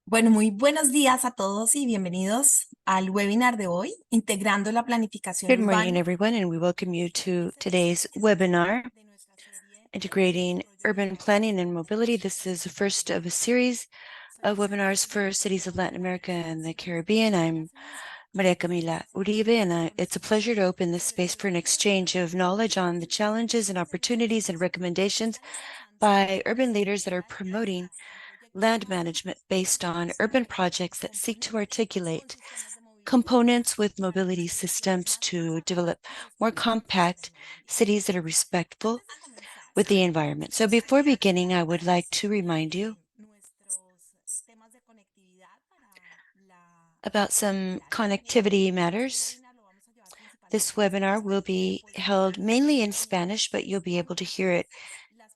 Bueno, muy buenos días a todos y bienvenidos al webinar de hoy, integrando la planificación Good morning, urbana. everyone, and we welcome you to today's webinar, Integrating Urban Planning and Mobility. This is the first of a series of webinars for cities of Latin America and the Caribbean. I'm Maria Camila Uribe, and it's a pleasure to open this space for an exchange of knowledge on the challenges and opportunities and recommendations by urban leaders that are promoting land management based on urban projects that seek to articulate components with mobility systems to develop more compact cities that are respectful with the environment. So before beginning, I would like to remind you about some connectivity matters. This webinar will be held mainly in Spanish, but you'll be able to hear it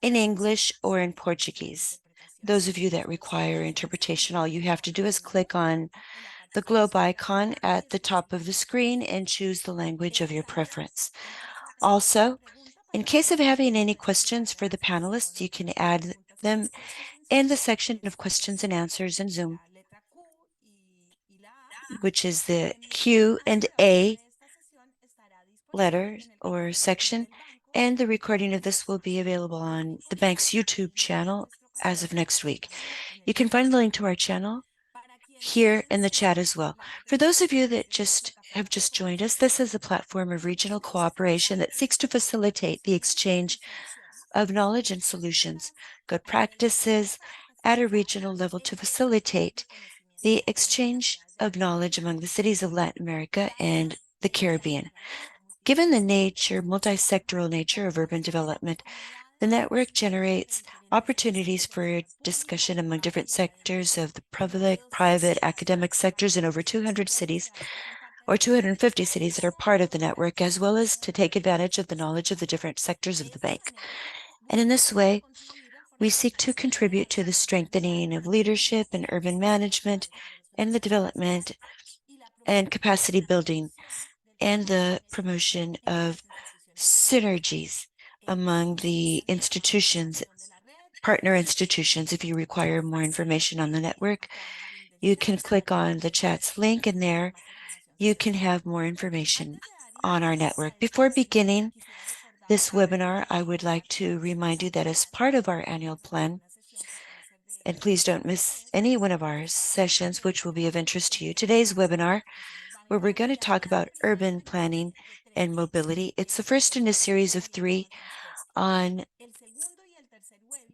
in English or in Portuguese. Those of you that require interpretation, all you have to do is click on the globe icon at the top of the screen and choose the language of your preference. Also, in case of having any questions for the panelists, you can add them in the section of questions and answers in Zoom, which is the Q&A letter or section, and the recording of this will be available on the bank's YouTube channel as of next week. You can find the link to our channel here in the chat as well. For those of you that have just joined us, this is a platform of regional cooperation that seeks to facilitate the exchange of knowledge and solutions, good practices at a regional level to facilitate the exchange of knowledge among the cities of Latin America and the Caribbean. Given the multi-sectoral nature of urban development, the network generates opportunities for discussion among different sectors of the public, private, academic sectors in over 200 cities or 250 cities that are part of the network, as well as to take advantage of the knowledge of the different sectors of the bank. And in this way, we seek to contribute to the strengthening of leadership and urban management and the development and capacity building and the promotion of synergies among the institutions, partner institutions. If you require more information on the network, you can click on the chat's link, and there you can have more information on our network. Before beginning this webinar, I would like to remind you that as part of our annual plan, and please don't miss any one of our sessions, which will be of interest to you, today's webinar, where we're going to talk about urban planning and mobility. It's the first in a series of 3 on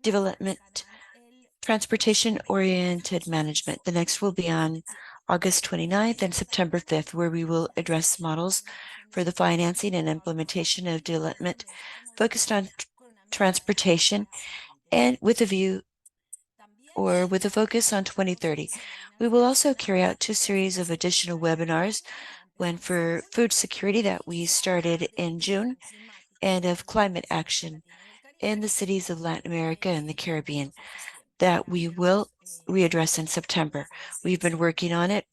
development, transportation-oriented management. The next will be on August 29th and September 5th, where we will address models for the financing and implementation of development focused on transportation and with a focus on 2030. We will also carry out 2 series of additional webinars, one for food security that we started in June, and of climate action in the cities of Latin America and the Caribbean that we will readdress in September. We've been working on it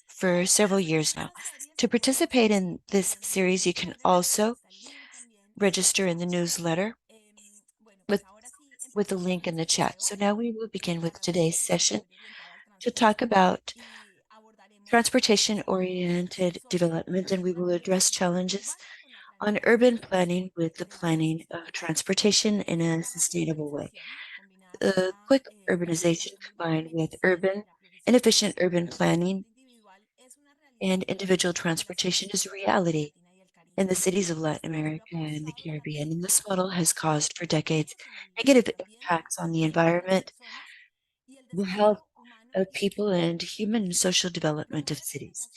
for several years now. To participate in this series, you can also register in the newsletter with the link in the chat. So now we will begin with today's session to talk about transportation-oriented development, and we will address challenges on urban planning with the planning of transportation in a sustainable way. Quick urbanization combined with inefficient urban planning and individual transportation is a reality in the cities of Latin America and the Caribbean. And this model has caused for decades negative impacts on the environment, the health of people, and human and social development of cities.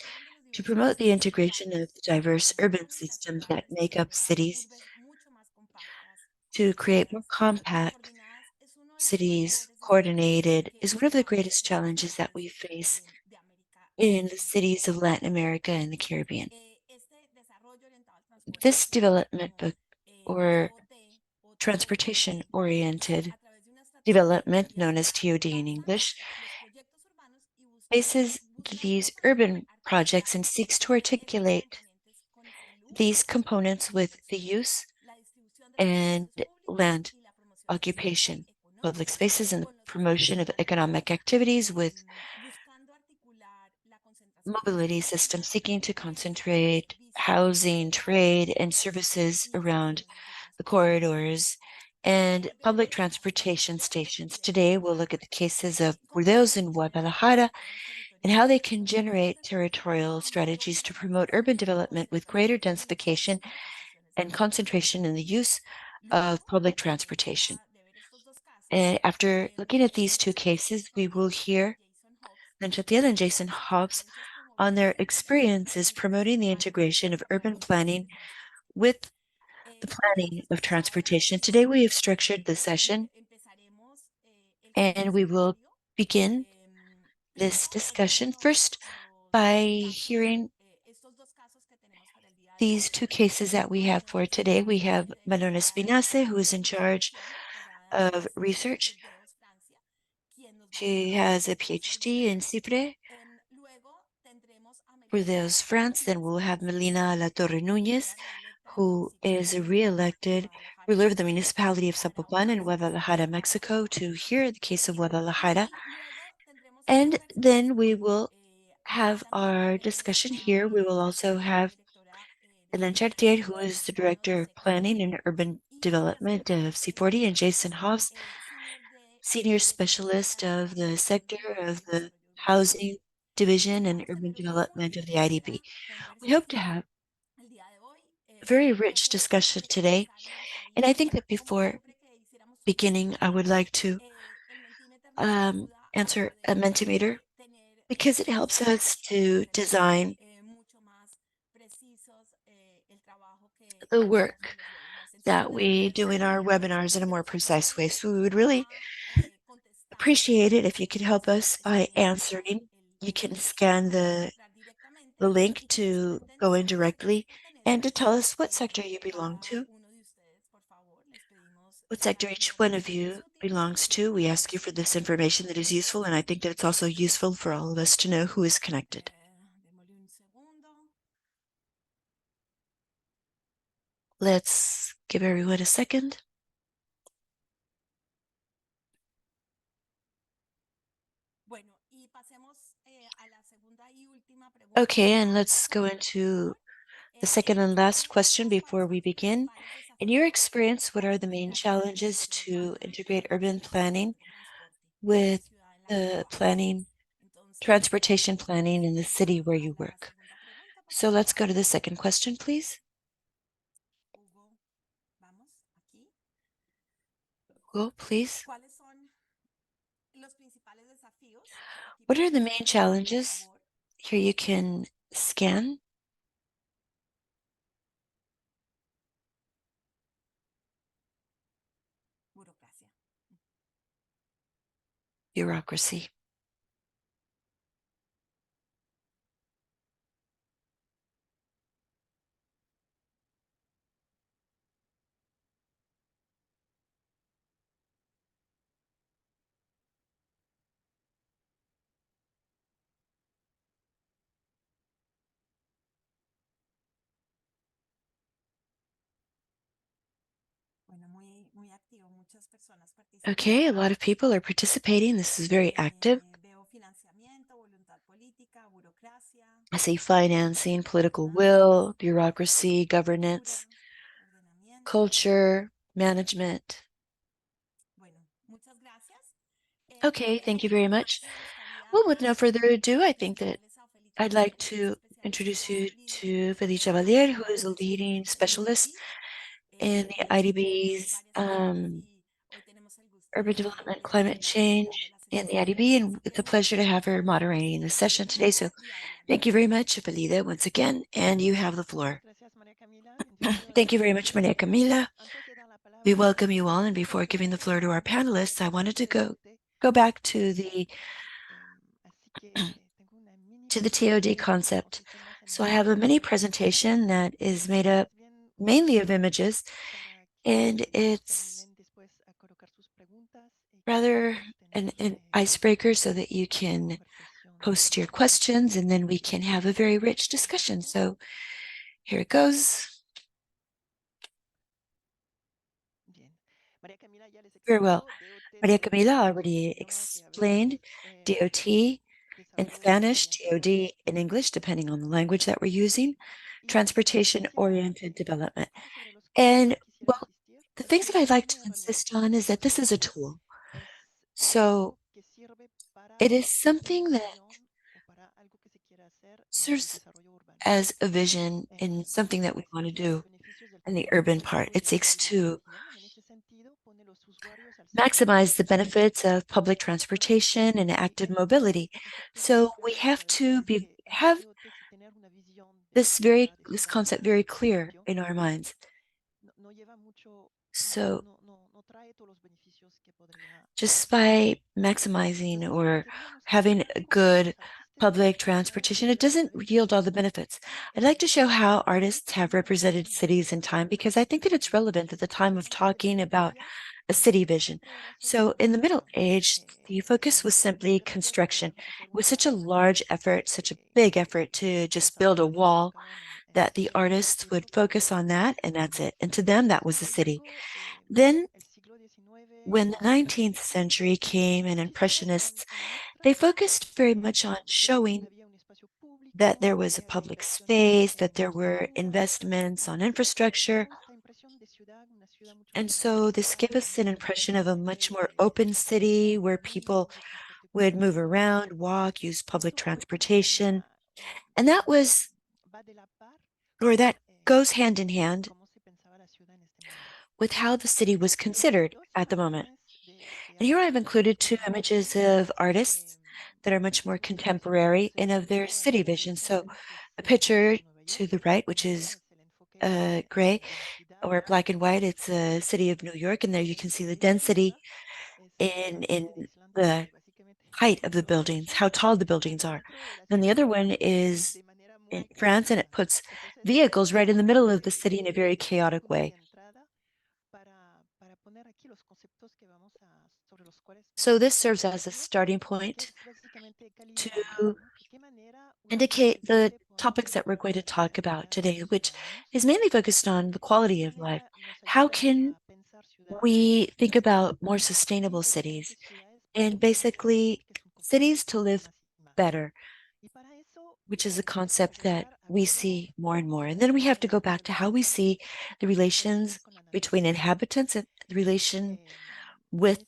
To promote the integration of the diverse urban systems that make up cities, to create more compact cities, coordinated, is one of the greatest challenges that we face in the cities of Latin America and the Caribbean. This development book, or transportation-oriented development, known as TOD in English, faces these urban projects and seeks to articulate these components with the use and land occupation, public spaces, and the promotion of economic activities with mobility system seeking to concentrate housing, trade, and services around the corridors and public transportation stations. Today, we'll look at the cases of Bordeaux and Guadalajara and how they can generate territorial strategies to promote urban development with greater densification and concentration in the use of public transportation. And after looking at these two cases, we will hear Chatiel and Jason Hobbs on their experiences promoting the integration of urban planning with the planning of transportation. Today, we have structured the session and we will begin this discussion first by hearing these two cases that we have for today. We have Manon Espinace, who is in charge of research. She has a PhD in CIPRE, Bordeaux, France. Then we'll have Melina La Torre Nunez, who is a re-elected ruler of the municipality of Zapopan in Guadalajara, Mexico, to hear the case of Guadalajara. And then we will have our discussion here. We will also have Elena, who is the Director of Planning and Urban Development of C40, and Jason Hobbs, Senior Specialist of the Sector of the Housing Division and Urban Development of the IDB. We hope to have a very rich discussion today. And I think that before beginning, I would like to answer a Mentimeter because it helps us to design the work that we do in our webinars in a more precise way. So we would really appreciate it if you could help us by answering. You can scan the link to go in directly and to tell us what sector you belong to, what sector each one of you belongs to. We ask you for this information that is useful, and I think that it's also useful for all of us to know who is connected. Let's give everyone a second. Okay, and let's go into the second and last question before we begin. In your experience, what are the main challenges to integrate urban planning with the planning, transportation planning in the city where you work? So let's go to the second question, please. Go, please. What are the main challenges? Here you can scan. Bureaucracy. Okay, a lot of people are participating. This is very active. I see financing, political will, bureaucracy, governance, culture, management. Okay, thank you very much. Well, with no further ado, I think that I'd like to introduce you to Felicia Valier, who is a leading specialist in the IDB's urban development, climate change in the IDB, and it's a pleasure to have her moderating the session today. So thank you very much, Felida, once again, and you have the floor. Thank you very much, Maria Camila. We welcome you all, and before giving the floor to our panelists, I wanted to go back to the TOD concept. So I have a mini presentation that is made up mainly of images, and it's rather an icebreaker so that you can post your questions and then we can have a very rich discussion. So here it goes. Very well. Maria Camila already explained DOT In Spanish, TOD, in English, depending on the language that we're using, transportation-oriented development. And well, the things that I'd like to insist on is that this is a tool. So it is something that serves as a vision in something that we want to do in the urban part. It seeks to maximize the benefits of public transportation and active mobility. So we have to have this concept very clear in our minds. So just by maximizing or having a good public transportation, it doesn't yield all the benefits. I'd like to show how artists have represented cities in time because I think that it's relevant at the time of talking about a city vision. So in the Middle Age, the focus was simply construction. It was such a large effort, such a big effort to just build a wall that the artists would focus on that and that's it. And to them, that was the city. Then when the 19th century came and Impressionists, they focused very much on showing that there was a public space, that there were investments on infrastructure. And so this gave us an impression of a much more open city where people would move around, walk, use public transportation. And that was, or that goes hand in hand with how the city was considered at the moment. And here I've included two images of artists that are much more contemporary and of their city vision. So a picture to the right, which is gray or black and white, it's a city of New York. And there you can see the density in the height of the buildings, how tall the buildings are. Then the other one is in France, and it puts vehicles right in the middle of the city in a very chaotic way. So this serves as a starting point to indicate the topics that we're going to talk about today, which is mainly focused on the quality of life. How can we think about more sustainable cities and basically cities to live better, which is a concept that we see more and more. And then we have to go back to how we see the relations between inhabitants and the relation with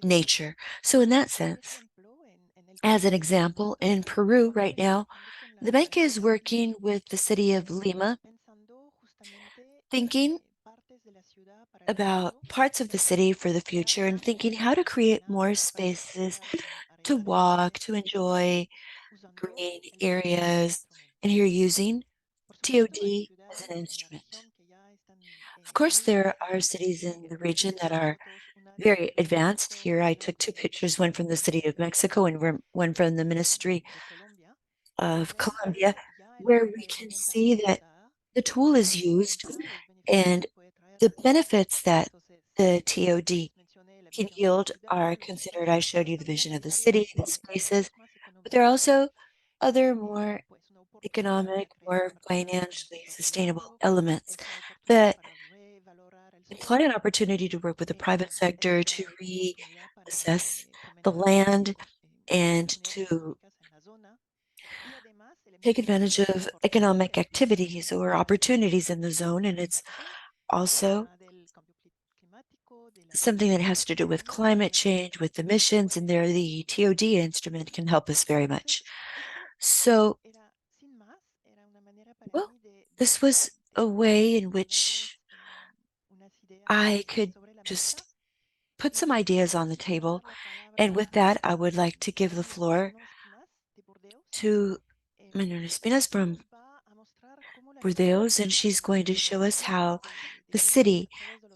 nature. So in that sense, as an example, in Peru right now, the bank is working with the city of Lima, thinking about parts of the city for the future and thinking how to create more spaces to walk, to enjoy green areas. And here using TOD as an instrument. Of course, there are cities in the region that are very advanced. Here I took two pictures, one from the city of Mexico and one from the Ministry of Colombia, where we can see that the tool is used and the benefits that the TOD can yield are considered. I showed you the vision of the city, the spaces, but there are also other more economic or financially sustainable elements that imply an opportunity to work with the private sector to reassess the land and to take advantage of economic activities or opportunities in the zone. And it's also something that has to do with climate change, with emissions, and there the TOD instrument can help us very much. So, well, this was a way in which I could just put some ideas on the table. And with that, I would like to give the floor to Manuela Espinas from Bordeaux, and she's going to show us how the city,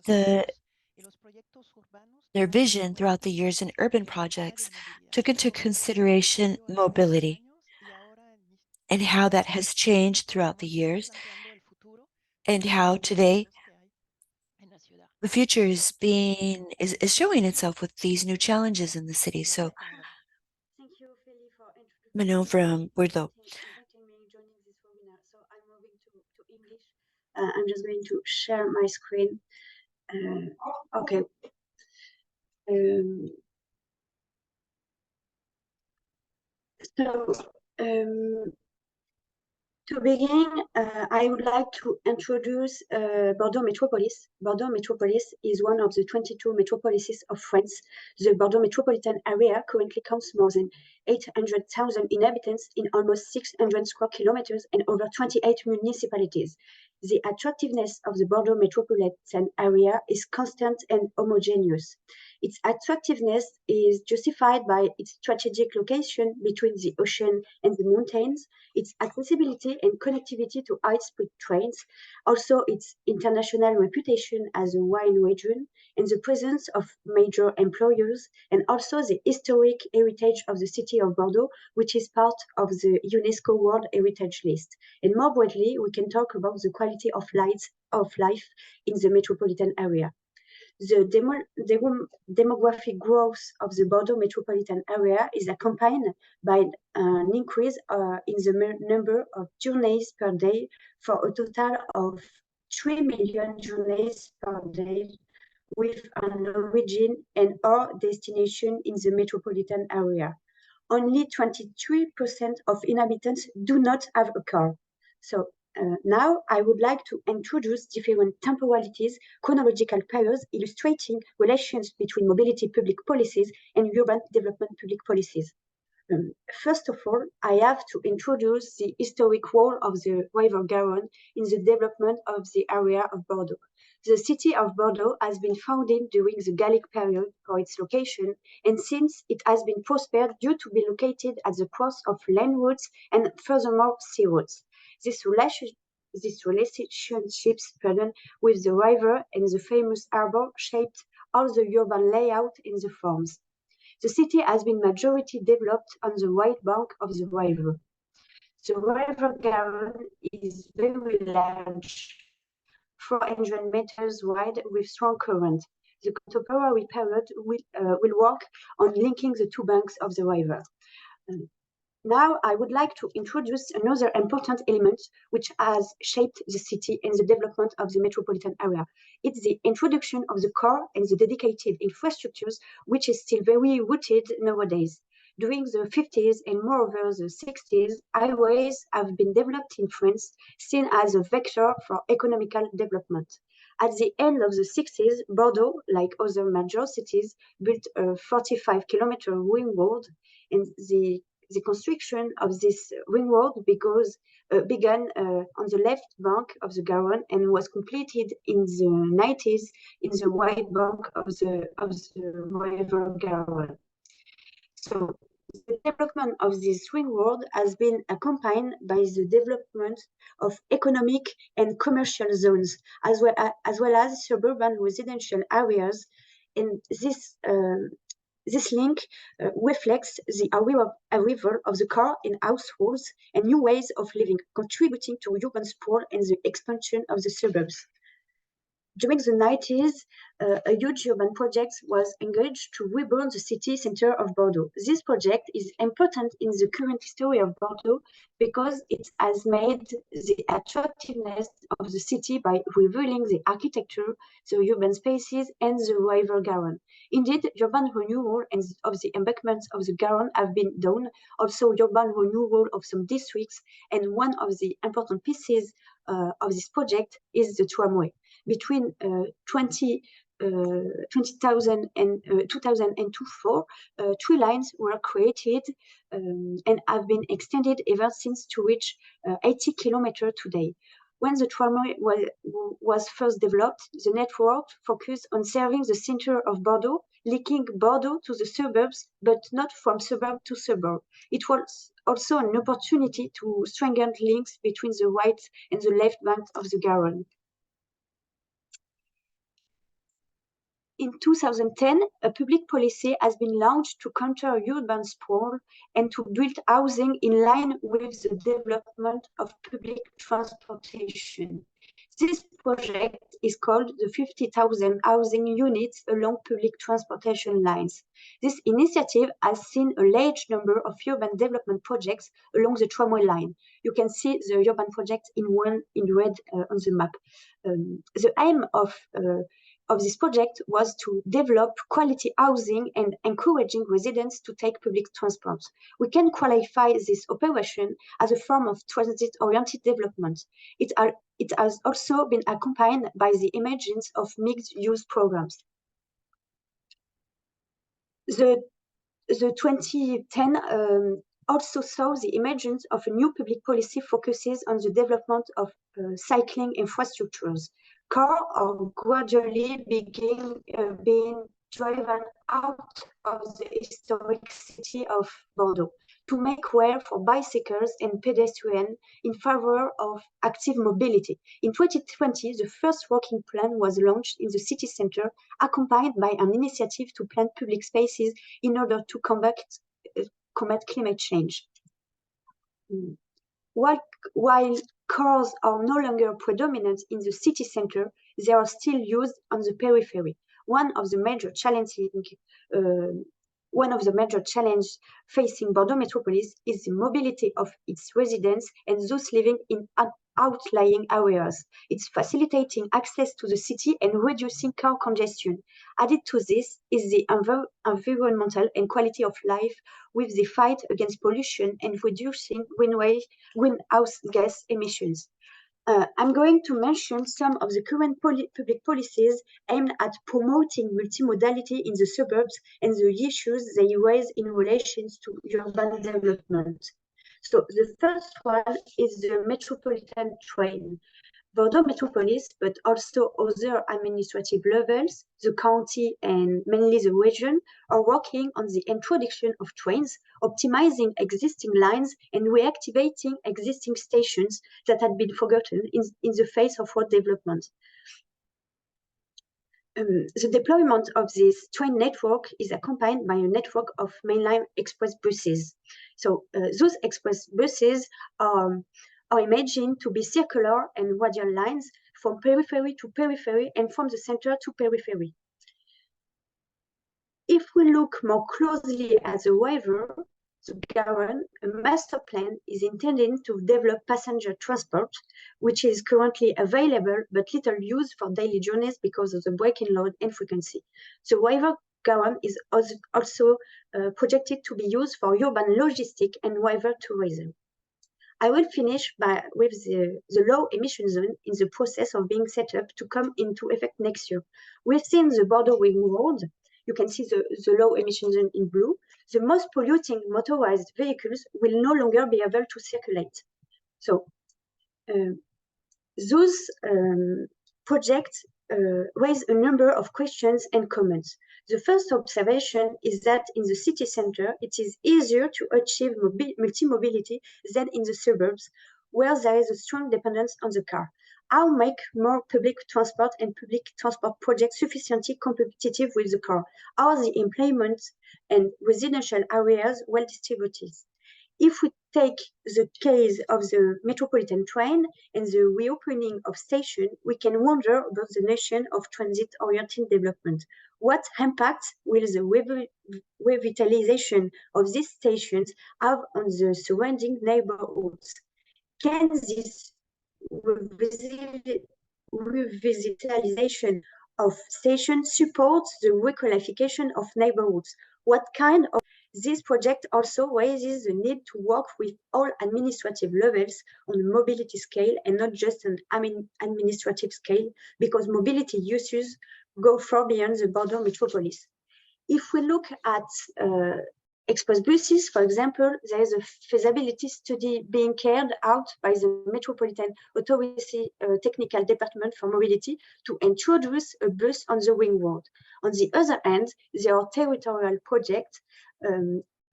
the their vision throughout the years in urban projects took into consideration mobility and how that has changed throughout the years and how today the future is showing itself with these new challenges in the city. So Thank you, Philly, for introducing Manon me and from Bordeaux. inviting me joining this webinar. So I'm moving to English. I'm just going to share my screen. Okay. Um, So, to begin, I would like to introduce Bordeaux Metropolis. Bordeaux Metropolis is one of the 22 metropolises of France. The Bordeaux metropolitan area currently counts more than 800,000 inhabitants in almost 600 square kilometers and over 28 municipalities. The attractiveness of the Bordeaux metropolitan area is constant and homogeneous. Its attractiveness is justified by its strategic location between the ocean and the mountains, its accessibility and connectivity to high-speed trains, also its international reputation as a wine region, and the presence of major employers, and also the historic heritage of the city of Bordeaux, which is part of the UNESCO World Heritage List. And more broadly, we can talk about the quality of life in the metropolitan area. The demographic growth of the Bordeaux metropolitan area is accompanied by an increase in the number of journeys per day for a total of 3 million journeys per day with an origin and or destination in the metropolitan area. Only 23% of inhabitants do not have a car. So now I would like to introduce different temporalities, chronological periods illustrating relations between mobility public policies and urban development public policies. First of all, I have to introduce the historic role of the River Garonne in the development of the area of Bordeaux. The city of Bordeaux has been founded during the Gallic period for its location, and since it has been prospered due to be located at the cross of land routes and furthermore sea routes. This relationships with the river and the famous harbour shaped all the urban layout in the forms. The city has been majority developed on the right bank of the river. The river Garonne is very large, 400 meters wide with strong current. The contemporary period will work on linking the two banks of the river. Now, I would like to introduce another important element which has shaped the city and the development of the metropolitan area. It's the introduction of the car and the dedicated infrastructures, which is still very rooted nowadays. During the 50s and moreover the 60s, highways have been developed in France, seen as a vector for economical development. At the end of the 60s, Bordeaux, like other major cities, built a 45-kilometer ring road, and the construction of this ring road began on the left bank of the Garonne and was completed in the 90s in the right bank of the river Garonne. So the development of this ring road has been accompanied by the development of economic and commercial zones, as well as suburban residential areas. And this link reflects the arrival of the car in households and new ways of living, contributing to urban sprawl and the expansion of the suburbs. During the 90s, a huge urban project was engaged to rebuild the city center of Bordeaux. This project is important in the current history of Bordeaux because it has made the attractiveness of the city by revealing the architecture, the urban spaces, and the river Garonne. Indeed, urban renewal of the embankments of the Garonne have been done, also urban renewal of some districts, and one of the important pieces of this project is the tramway. Between 2000 and 2004, 3 lines were created and have been extended ever since to reach 80 kilometers today. When the tramway was first developed, the network focused on serving the center of Bordeaux, linking Bordeaux to the suburbs, but not from suburb to suburb. It was also an opportunity to strengthen links between the right and the left banks of the Garonne. In 2010, a public policy has been launched to counter urban sprawl and to build housing in line with the development of public transportation. This project is called the 50,000 housing units along public transportation lines. This initiative has seen a large number of urban development projects along the tramway line. You can see the urban projects in red on the map. The aim of of this project was to develop quality housing and encouraging residents to take public transport. We can qualify this operation as a form of transit-oriented development. It has also been accompanied by the emergence of mixed-use programs. The 2010 also saw the emergence of a new public policy focuses on the development of cycling infrastructures. Cars are gradually being driven out of the historic city of Bordeaux to make way for bicycles and pedestrians in favor of active mobility. In 2020, the first working plan was launched in the city center, accompanied by an initiative to plant public spaces in order to combat climate change. While cars are no longer predominant in the city center, they are still used on the periphery. One of the major challenges facing Bordeaux Metropolis is the mobility of its residents and those living in outlying areas. It's facilitating access to the city and reducing car congestion. Added to this is the environmental and quality of life with the fight against pollution and reducing greenhouse gas emissions. I'm going to mention some of the current public policies aimed at promoting multimodality in the suburbs and the issues they raise in relation to urban development. So the first one is the metropolitan train. Bordeaux Metropolis, but also other administrative levels, the county and mainly the region, are working on the introduction of trains, optimizing existing lines and reactivating existing stations that had been forgotten in the face of road development. The deployment of this train network is accompanied by a network of mainline express buses. So those express buses are imagined to be circular and radial lines from periphery to periphery and from the center to periphery. If we look more closely at the waiver, the Garonne, a master plan is intended to develop passenger transport, which is currently available but little used for daily journeys because of the braking load and frequency. The waiver Garonne is also projected to be used for urban logistics and waiver tourism. I will finish with the low emission zone in the process of being set up to come into effect next year. Within the Bordeaux Ring Road, you can see the low emission zone in blue. The most polluting motorized vehicles will no longer be able to circulate. So those projects raise a number of questions and comments. The first observation is that in the city center, it is easier to achieve multi-mobility than in the suburbs, where there is a strong dependence on the car. How make more public transport and public transport projects sufficiently competitive with the car? Are the employment and residential areas well distributed? If we take the case of the metropolitan train and the reopening of stations, we can wonder about the notion of transit-oriented development. What impact will the revitalization of these stations have on the surrounding neighborhoods? Can this revitalization of stations support the requalification of neighborhoods? What kind of this project also raises the need to work with all administrative levels on a mobility scale and not just an administrative scale, because mobility uses go far beyond the Bordeaux Metropolis. If we look at express buses, for example, there is a feasibility study being carried out by the Metropolitan Authority Technical Department for Mobility to introduce a bus on the ring road. On the other hand, there are territorial projects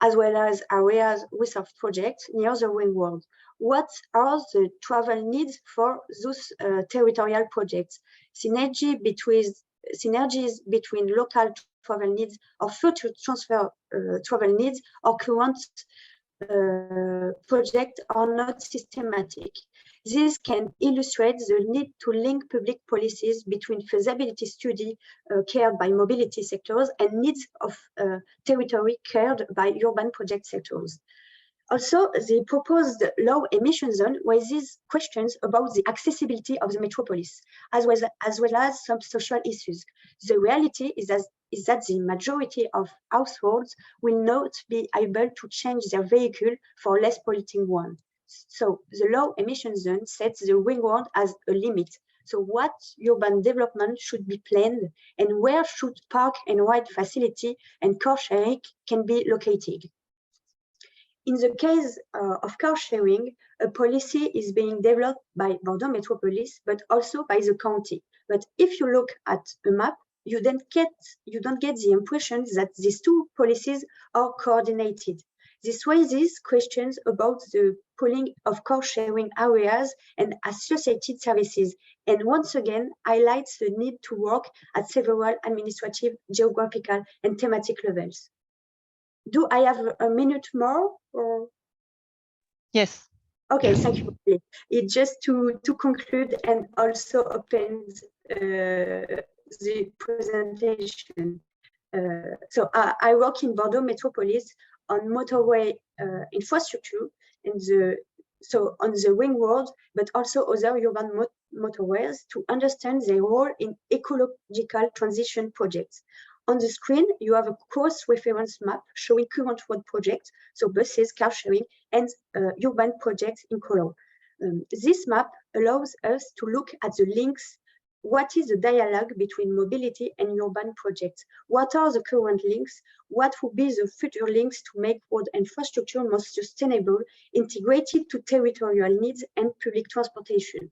as well as areas reserve projects near the ring road. What are the travel needs for those territorial projects? Synergies between local travel needs or future transfer travel needs or current projects are not systematic. This can illustrate the need to link public policies between feasibility study carried by mobility sectors and needs of territory carried by urban project sectors. Also, the proposed low emission zone raises questions about the accessibility of the metropolis, as well as some social issues. The reality is that the majority of households will not be able to change their vehicle for less polluting one. So the low emission zone sets the ring road as a limit. So what urban development should be planned and where should park and ride facility and car sharing can be located. In the case of car sharing, a policy is being developed by Bordeaux Metropolis, but also by the county. But if you look at a map, you don't get the impression that these two policies are coordinated. This raises questions about the pooling of car sharing areas and associated services, and once again highlights the need to work at several administrative, geographical, and thematic levels. Do I have a minute more? Or? Yes. Okay, thank you. It just to conclude and also open the presentation. So I work in Bordeaux Metropolis on motorway infrastructure and on the ring road, but also other urban motorways to understand their role in ecological transition projects. On the screen, you have a cross-reference map showing current road projects, so buses, car sharing, and urban projects in color. This map allows us to look at the links. What is the dialogue between mobility and urban projects? What are the current links? What will be the future links to make road infrastructure more sustainable, integrated to territorial needs and public transportation?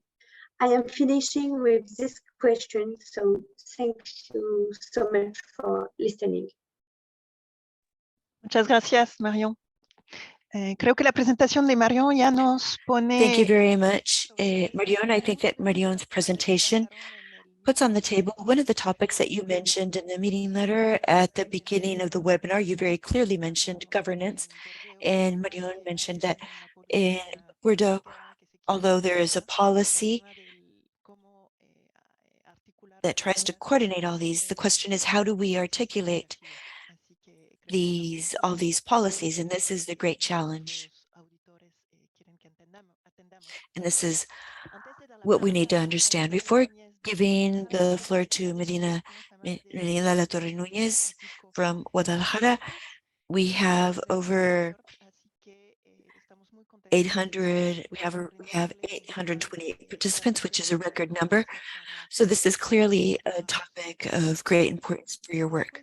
I am finishing with this question, so thank you so much for listening. Muchas gracias, Marion. Creo que la presentación de Marion ya nos pone. Thank you very much, Marion. I think that Marion's presentation puts on the table one of the topics that you mentioned in the meeting letter at the beginning of the webinar. You very clearly mentioned governance, and Marion mentioned that in Bordeaux, although there is a policy that tries to coordinate all these, the question is, how do we articulate all these policies? And this is the great challenge. And this is what we need to understand. Before giving the floor to Medina La Torre Núñez from Guadalajara, we have over 800, we have 828 participants, which is a record number. So this is clearly a topic of great importance for your work.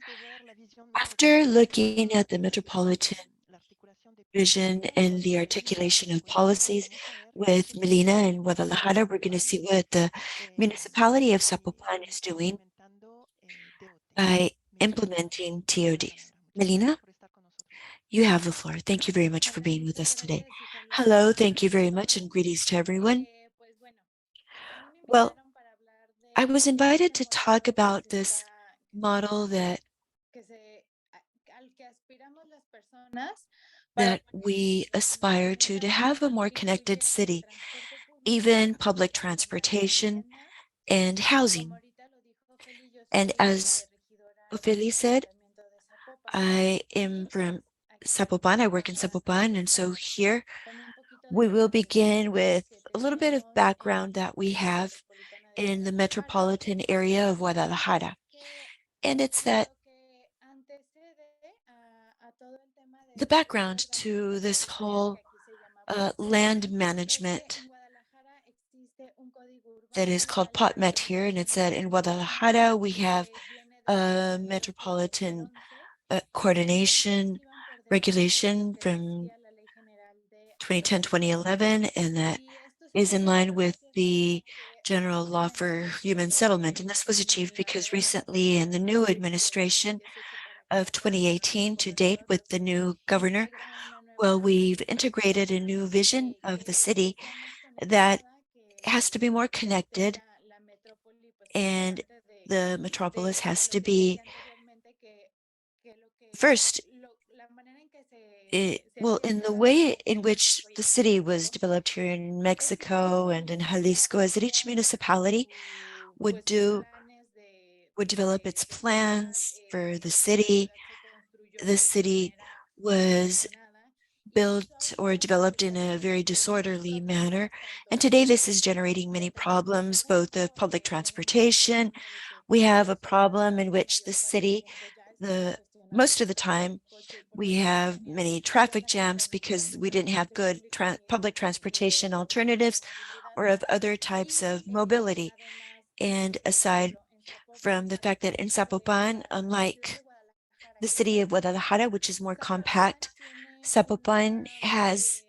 After looking at the metropolitan vision and the articulation of policies with Melina and Guadalajara, we're going to see what the municipality of Zapopan is doing by implementing TODs. Melina, you have the floor. Thank you very much for being with us today. Hello, thank you very much, and greetings to everyone. Well, I was invited to talk about this model that we aspire to have a more connected city, even public transportation and housing. And as Ophelia said, I am from Zapopan, I work in Zapopan, and so here we will begin with a little bit of background that we have in the metropolitan area of Guadalajara. And it's that the background to this whole land management that is called POTMET here, and it's that in Guadalajara we have a metropolitan coordination regulation from 2010-2011, and that is in line with the general law for human settlement. And this was achieved because recently in the new administration of 2018 to date with the new governor, well, we've integrated a new vision of the city that has to be more connected, and the metropolis has to be first. Well, in the way in which the city was developed here in Mexico and in Jalisco, as that each municipality would develop its plans for the city. The city was built or developed in a very disorderly manner. And today this is generating many problems, both of public transportation. We have a problem in which the city, most of the time, we have many traffic jams because we didn't have good public transportation alternatives or of other types of mobility. And aside from the fact that in Zapopan, unlike the city of Guadalajara, which is more compact, Zapopan has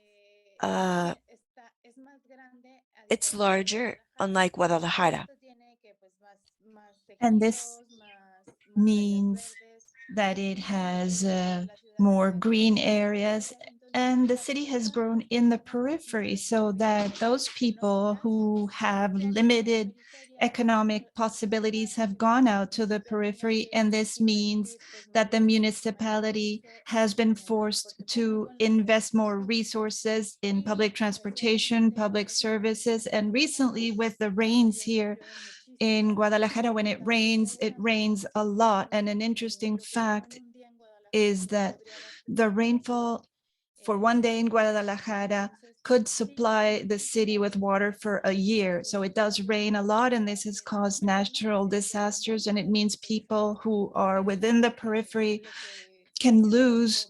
it's larger, unlike Guadalajara. And this means that it has more green areas, and the city has grown in the periphery so that those people who have limited economic possibilities have gone out to the periphery. And this means that the municipality has been forced to invest more resources in public transportation, public services. And recently, with the rains here in Guadalajara, when it rains a lot. And an interesting fact is that the rainfall for one day in Guadalajara could supply the city with water for a year. So it does rain a lot, and this has caused natural disasters. And it means people who are within the periphery can lose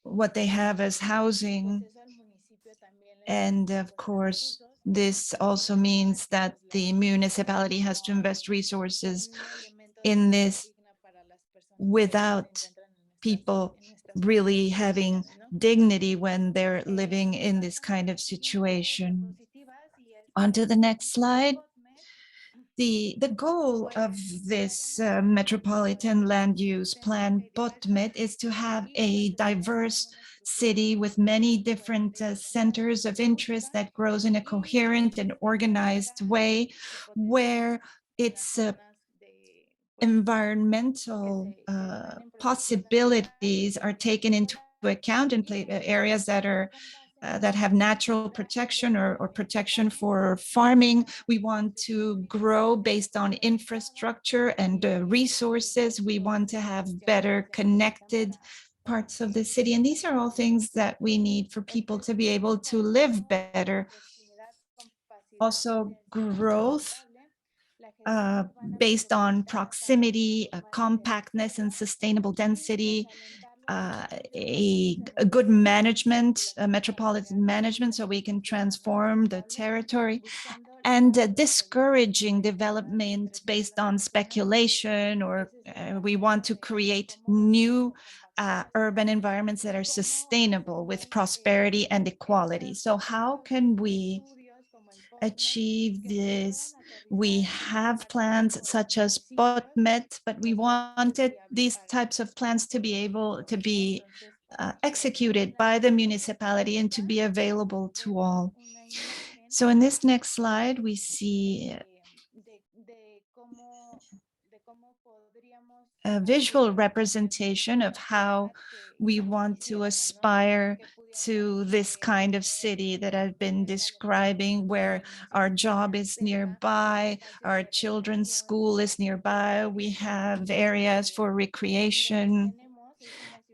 what they have as housing. And of course, this also means that the municipality has to invest resources in this without people really having dignity when they're living in this kind of situation. On to the next slide. The goal of this metropolitan land use plan, BOTMET, is to have a diverse city with many different centers of interest that grows in a coherent and organized way, where its environmental possibilities are taken into account in areas that are that have natural protection or protection for farming. We want to grow based on infrastructure and resources. We want to have better connected parts of the city. And these are all things that we need for people to be able to live better. Also, growth based on proximity, compactness, and sustainable density, a good management, metropolitan management, so we can transform the territory, and discouraging development based on speculation, or we want to create new urban environments that are sustainable with prosperity and equality. So how can we achieve this? We have plans such as BOTMET, but we wanted these types of plans to be able to be executed by the municipality and to be available to all. So in this next slide, we see a visual representation of how we want to aspire to this kind of city that I've been describing, where our job is nearby, our children's school is nearby, we have areas for recreation.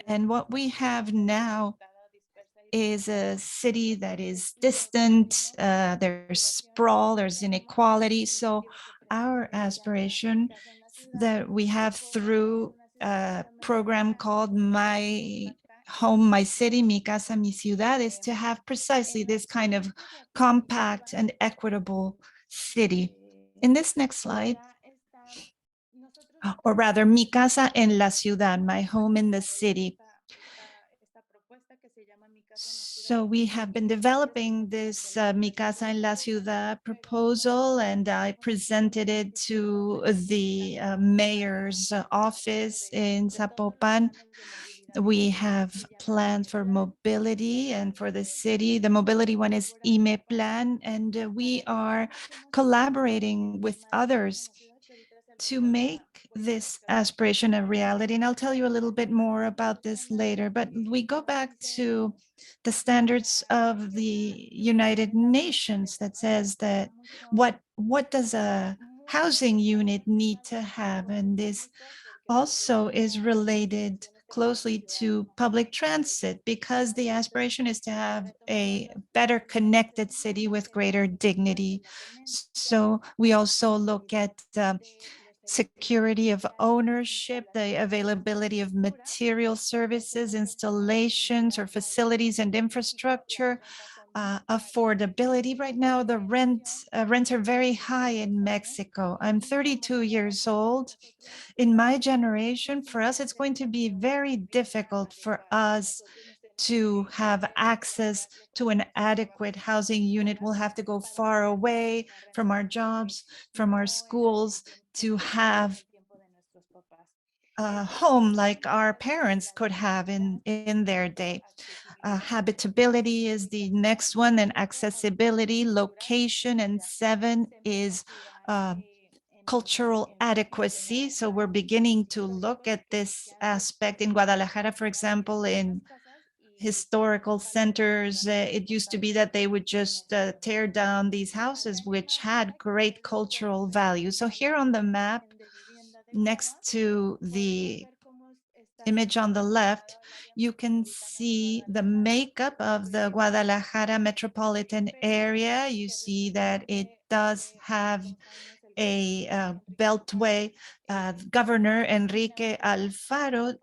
And what we have now is a city that is distant, there's sprawl, there's inequality. So our aspiration that we have through a program called My Home, My City, Mi Casa, Mi Ciudad, is to have precisely this kind of compact and equitable city. In this next slide, or rather, Mi Casa en la Ciudad, My Home in the City. So we have been developing this Mi Casa en la Ciudad proposal, and I presented it to the mayor's office in Zapopan. We have plans for mobility and for the city. The mobility one is IME Plan, and we are collaborating with others to make this aspiration a reality. And I'll tell you a little bit more about this later, but we go back to the standards of the United Nations that says that what does a housing unit need to have? And this also is related closely to public transit because the aspiration is to have a better connected city with greater dignity. So we also look at security of ownership, the availability of material services, installations or facilities and infrastructure, affordability. Right now, the rents are very high in Mexico. I'm 32 years old. In my generation, for us, it's going to be very difficult for us to have access to an adequate housing unit. We'll have to go far away from our jobs, from our schools, to have a home like our parents could have in their day. Habitability is the next one, and accessibility, location, and 7 is cultural adequacy. So we're beginning to look at this aspect in Guadalajara, for example, in historical centers. It used to be that they would just tear down these houses, which had great cultural value. So here on the map, next to the image on the left, you can see the makeup of the Guadalajara metropolitan area. You see that it does have a beltway. Governor Enrique Alfaro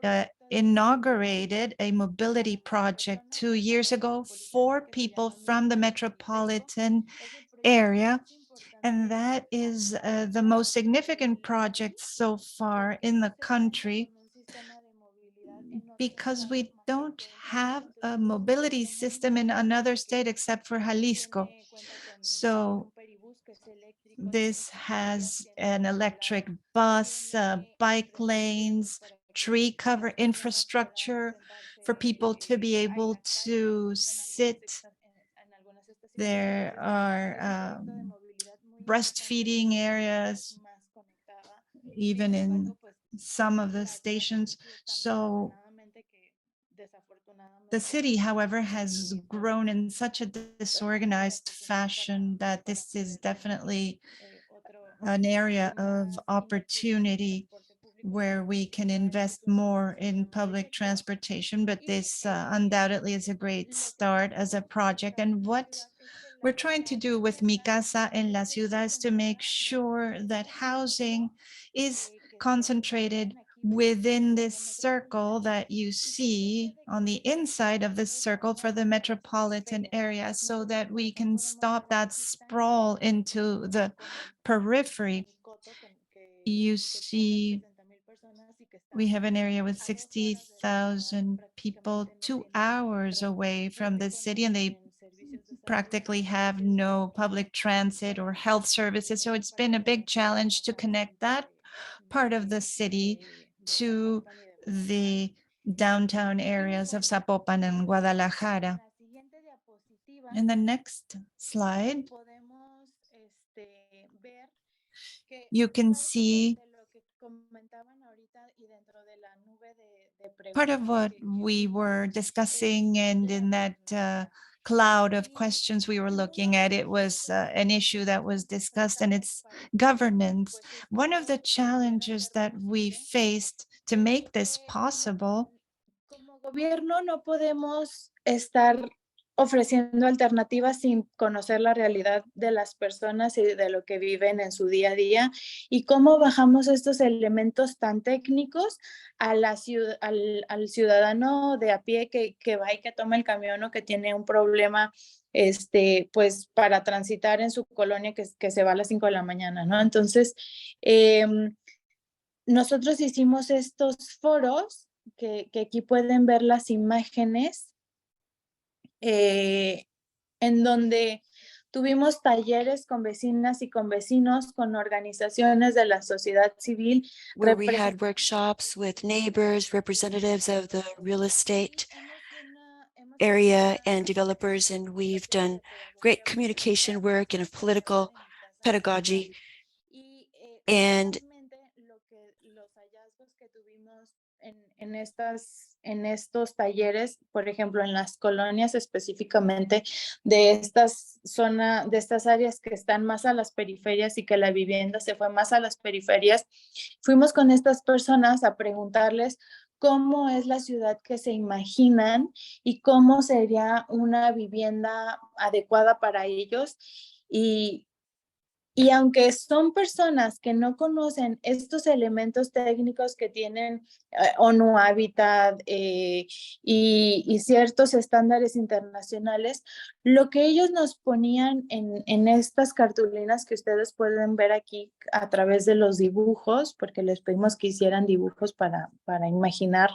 inaugurated a mobility project 2 years ago for people from the metropolitan area. And that is the most significant project so far in the country, because we don't have a mobility system in another state except for Jalisco. So this has an electric bus, bike lanes, tree cover infrastructure for people to be able to sit. There are breastfeeding areas, even in some of the stations. So the city, however, has grown in such a disorganized fashion that this is definitely an area of opportunity where we can invest more in public transportation. But this undoubtedly is a great start as a project. And what we're trying to do with Mi Casa en la Ciudad is to make sure that housing is concentrated within this circle that you see on the inside of this circle for the metropolitan area, so that we can stop that sprawl into the periphery. You see, we have an area with 60,000 people 2 hours away from the city, and they practically have no public transit or health services. So it's been a big challenge to connect that part of the city to the downtown areas of Zapopan and Guadalajara. In the next slide, you can see part of what we were discussing, and in that cloud of questions we were looking at, it was an issue that was discussed, and it's governance. One of the challenges that we faced to make this possible, como gobierno no podemos estar ofreciendo alternativas sin conocer la realidad de las personas y de lo que viven en su día a día, y cómo bajamos estos elementos tan técnicos a la al ciudadano de a pie que va y que toma el camión o que tiene un problema pues para transitar en su colonia que se va a las 5 de la mañana, ¿no? Entonces, nosotros hicimos estos foros que aquí pueden ver las imágenes, en donde tuvimos talleres con vecinas y con vecinos, con organizaciones de la sociedad civil. Where we had workshops with neighbors, representatives of the real estate area and developers, and we've done great communication work and political pedagogy. And los hallazgos que tuvimos en estos talleres, por ejemplo, en las colonias específicamente de estas zonas, de estas áreas que están más a las periferias y que la vivienda se fue más a las periferias, fuimos con estas personas a preguntarles cómo es la ciudad que se imaginan y cómo sería una vivienda adecuada para ellos. Y aunque son personas que no conocen estos elementos técnicos que tienen ONU Habitat y ciertos estándares internacionales, lo que ellos nos ponían en estas cartulinas que ustedes pueden ver aquí a través de los dibujos, porque les pedimos que hicieran dibujos para imaginar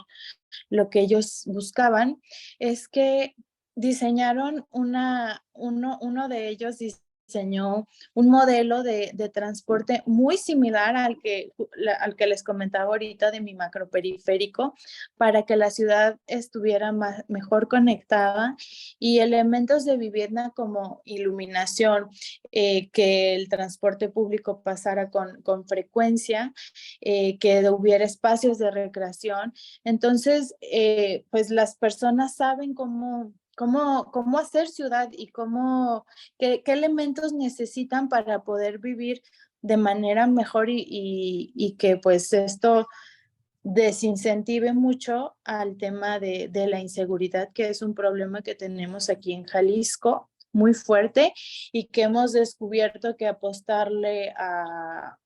lo que ellos buscaban, es que diseñaron uno de ellos diseñó un modelo de transporte muy similar al que les comentaba ahorita de mi macroperiférico, para que la ciudad estuviera mejor conectada y elementos de vivienda como iluminación, que el transporte público pasara con frecuencia, que hubiera espacios de recreación. Entonces, pues las personas saben cómo hacer ciudad y qué elementos necesitan para poder vivir de manera mejor y que pues esto desincentive mucho al tema de la inseguridad, que es un problema que tenemos aquí en Jalisco muy fuerte y que hemos descubierto que apostarle a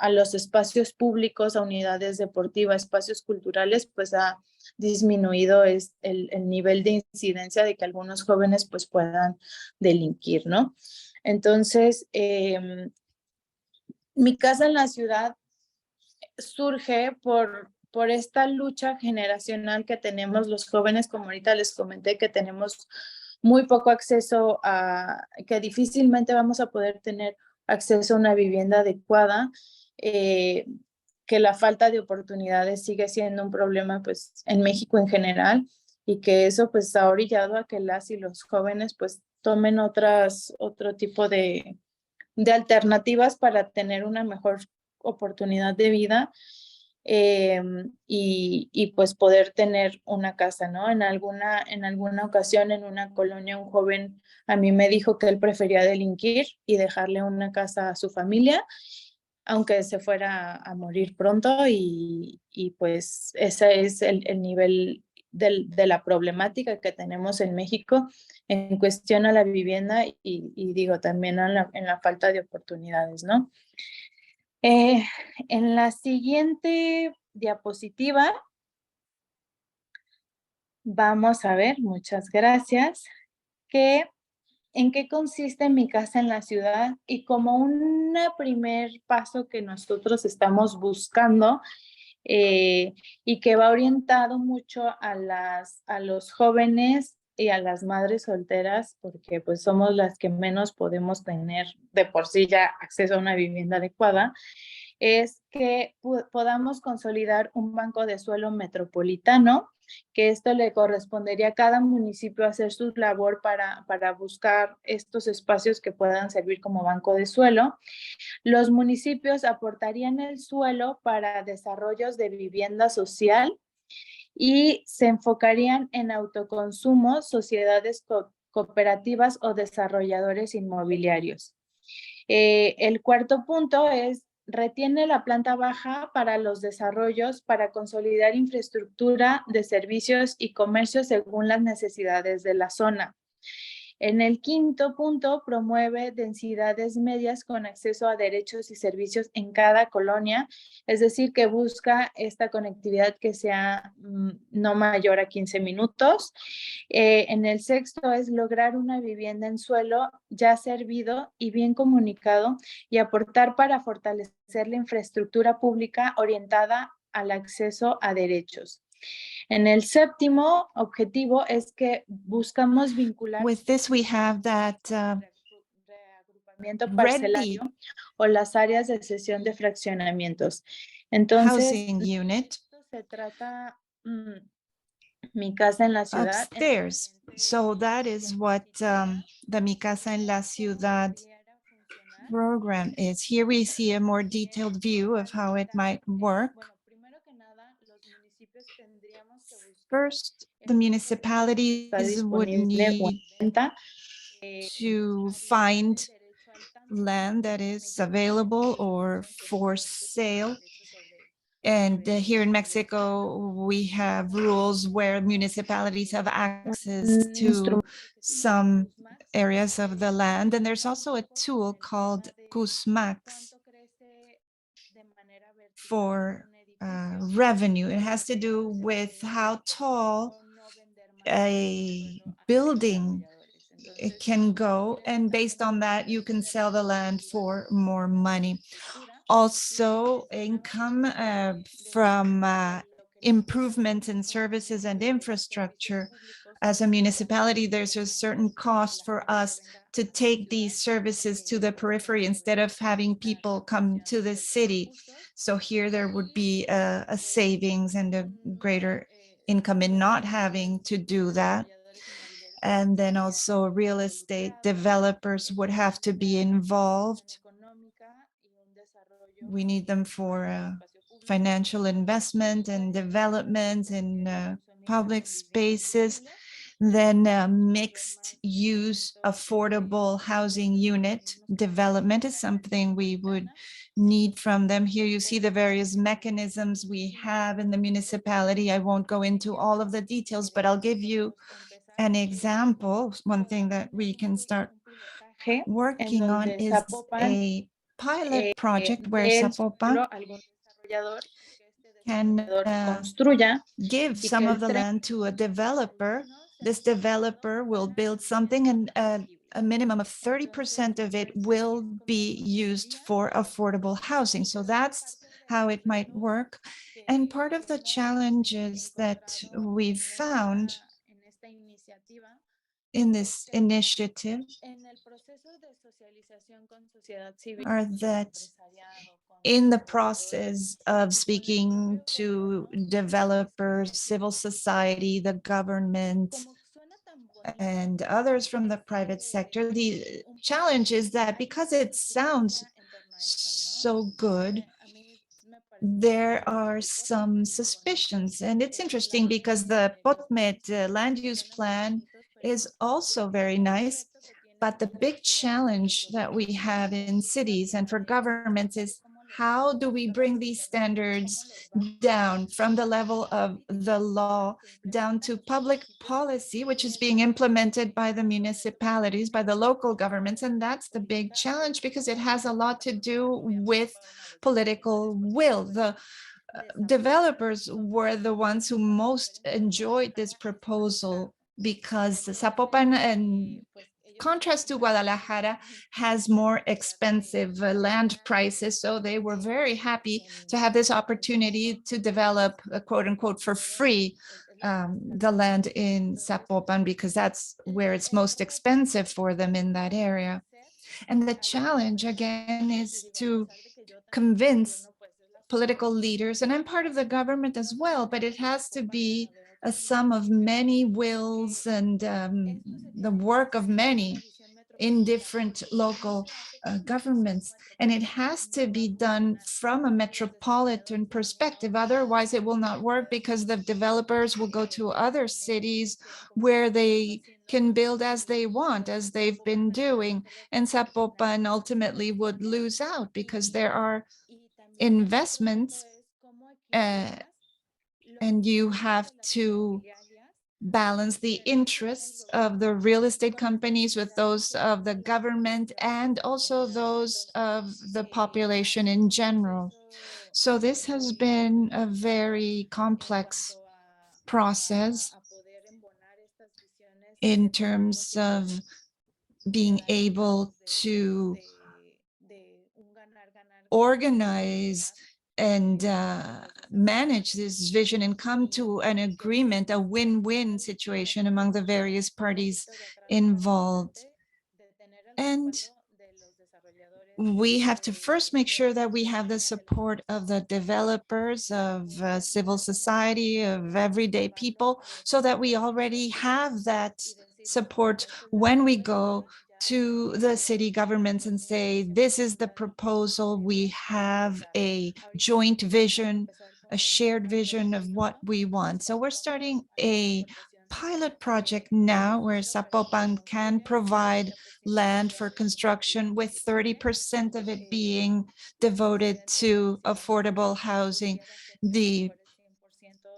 los espacios públicos, a unidades deportivas, espacios culturales, pues ha disminuido el nivel de incidencia de que algunos jóvenes pues puedan delinquir, ¿no? Entonces, mi casa en la ciudad surge por esta lucha generacional que tenemos los jóvenes, como ahorita les comenté, que tenemos muy poco acceso que difícilmente vamos a poder tener acceso a una vivienda adecuada, que la falta de oportunidades sigue siendo un problema pues en México en general y que eso pues ha orillado a que las y los jóvenes pues tomen otro tipo de alternativas para tener una mejor oportunidad de vida, y pues poder tener una casa, ¿no? En alguna ocasión en una colonia un joven a mí me dijo que él prefería delinquir y dejarle una casa a su familia, aunque se fuera a morir pronto y pues ese es el nivel de la problemática que tenemos en México en cuestión a la vivienda y digo también en la falta de oportunidades, ¿no? En la siguiente diapositiva vamos a ver, muchas gracias, en qué consiste mi casa en la ciudad y como un primer paso que nosotros estamos buscando, y que va orientado mucho a los jóvenes y a las madres solteras, porque pues somos las que menos podemos tener de por sí ya acceso a una vivienda adecuada, es que podamos consolidar un banco de suelo metropolitano, que esto le correspondería a cada municipio hacer su labor para buscar estos espacios que puedan servir como banco de suelo. Los municipios aportarían el suelo para desarrollos de vivienda social y se enfocarían en autoconsumo, sociedades cooperativas o desarrolladores inmobiliarios. El cuarto punto es retiene la planta baja para los desarrollos para consolidar infraestructura de servicios y comercio según las necesidades de la zona. En el quinto punto, promueve densidades medias con acceso a derechos y servicios en cada colonia, es decir, que busca esta conectividad que sea no mayor a 15 minutos. En el sexto es lograr una vivienda en suelo ya servido y bien comunicado y aportar para fortalecer la infraestructura pública orientada al acceso a derechos. En el séptimo objetivo es que buscamos vincular With this, we have that reagrupamiento parcelario o las áreas de cesión de fraccionamientos. Entonces, housing unit se trata mi casa en la ciudad. upstairs. So that is what the Mi Casa en la Ciudad program is. Here we see a more detailed view of how it might work. First, the municipalities would need to find land that is available or for sale And here in Mexico, we have rules where municipalities have access to some areas of the land. And there's also a tool called CUSMAX for revenue. It has to do with how tall a building it can go, and based on that you can sell the land for more money. Also income from improvement in services and infrastructure. As a municipality, there's a certain cost for us to take these services to the periphery instead of having people come to the city. So here there would be a savings and a greater income in not having to do that. And then also real estate developers would have to be involved. We need them for financial investment and development in public spaces. Then mixed use affordable housing unit development is something we would need from them. Here you see the various mechanisms we have in the municipality. I won't go into all of the details, but I'll give you an example. One thing that we can start working on is a pilot project where Zapopan can give some of the land to a developer. This developer will build something, and a minimum of 30% of it will be used for affordable housing. So that's how it might work. And part of the challenges that we've found in this initiative are that in the process of speaking to developers, civil society, the government, and others from the private sector, the challenge is that because it sounds so good, there are some suspicions. And it's interesting because the POTMET land use plan is also very nice, but the big challenge that we have in cities and for governments is how do we bring these standards down from the level of the law down to public policy, which is being implemented by the municipalities, by the local governments. And that's the big challenge because it has a lot to do with political will. The developers were the ones who most enjoyed this proposal because Zapopan, in contrast to Guadalajara, has more expensive land prices. So they were very happy to have this opportunity to develop, quote unquote, for free the land in Zapopan, because that's where it's most expensive for them in that area. And the challenge again is to convince political leaders, and I'm part of the government as well, but it has to be a sum of many wills and the work of many in different local governments. And it has to be done from a metropolitan perspective. Otherwise, it will not work because the developers will go to other cities where they can build as they want, as they've been doing. And Zapopan ultimately would lose out because there are investments and you have to balance the interests of the real estate companies with those of the government and also those of the population in general. So this has been a very complex process in terms of being able to organize and manage this vision and come to an agreement, a win-win situation among the various parties involved. And we have to first make sure that we have the support of the developers, of civil society, of everyday people, so that we already have that support when we go to the city governments and say, this is the proposal, we have a joint vision, a shared vision of what we want. So we're starting a pilot project now where Zapopan can provide land for construction, with 30% of it being devoted to affordable housing. The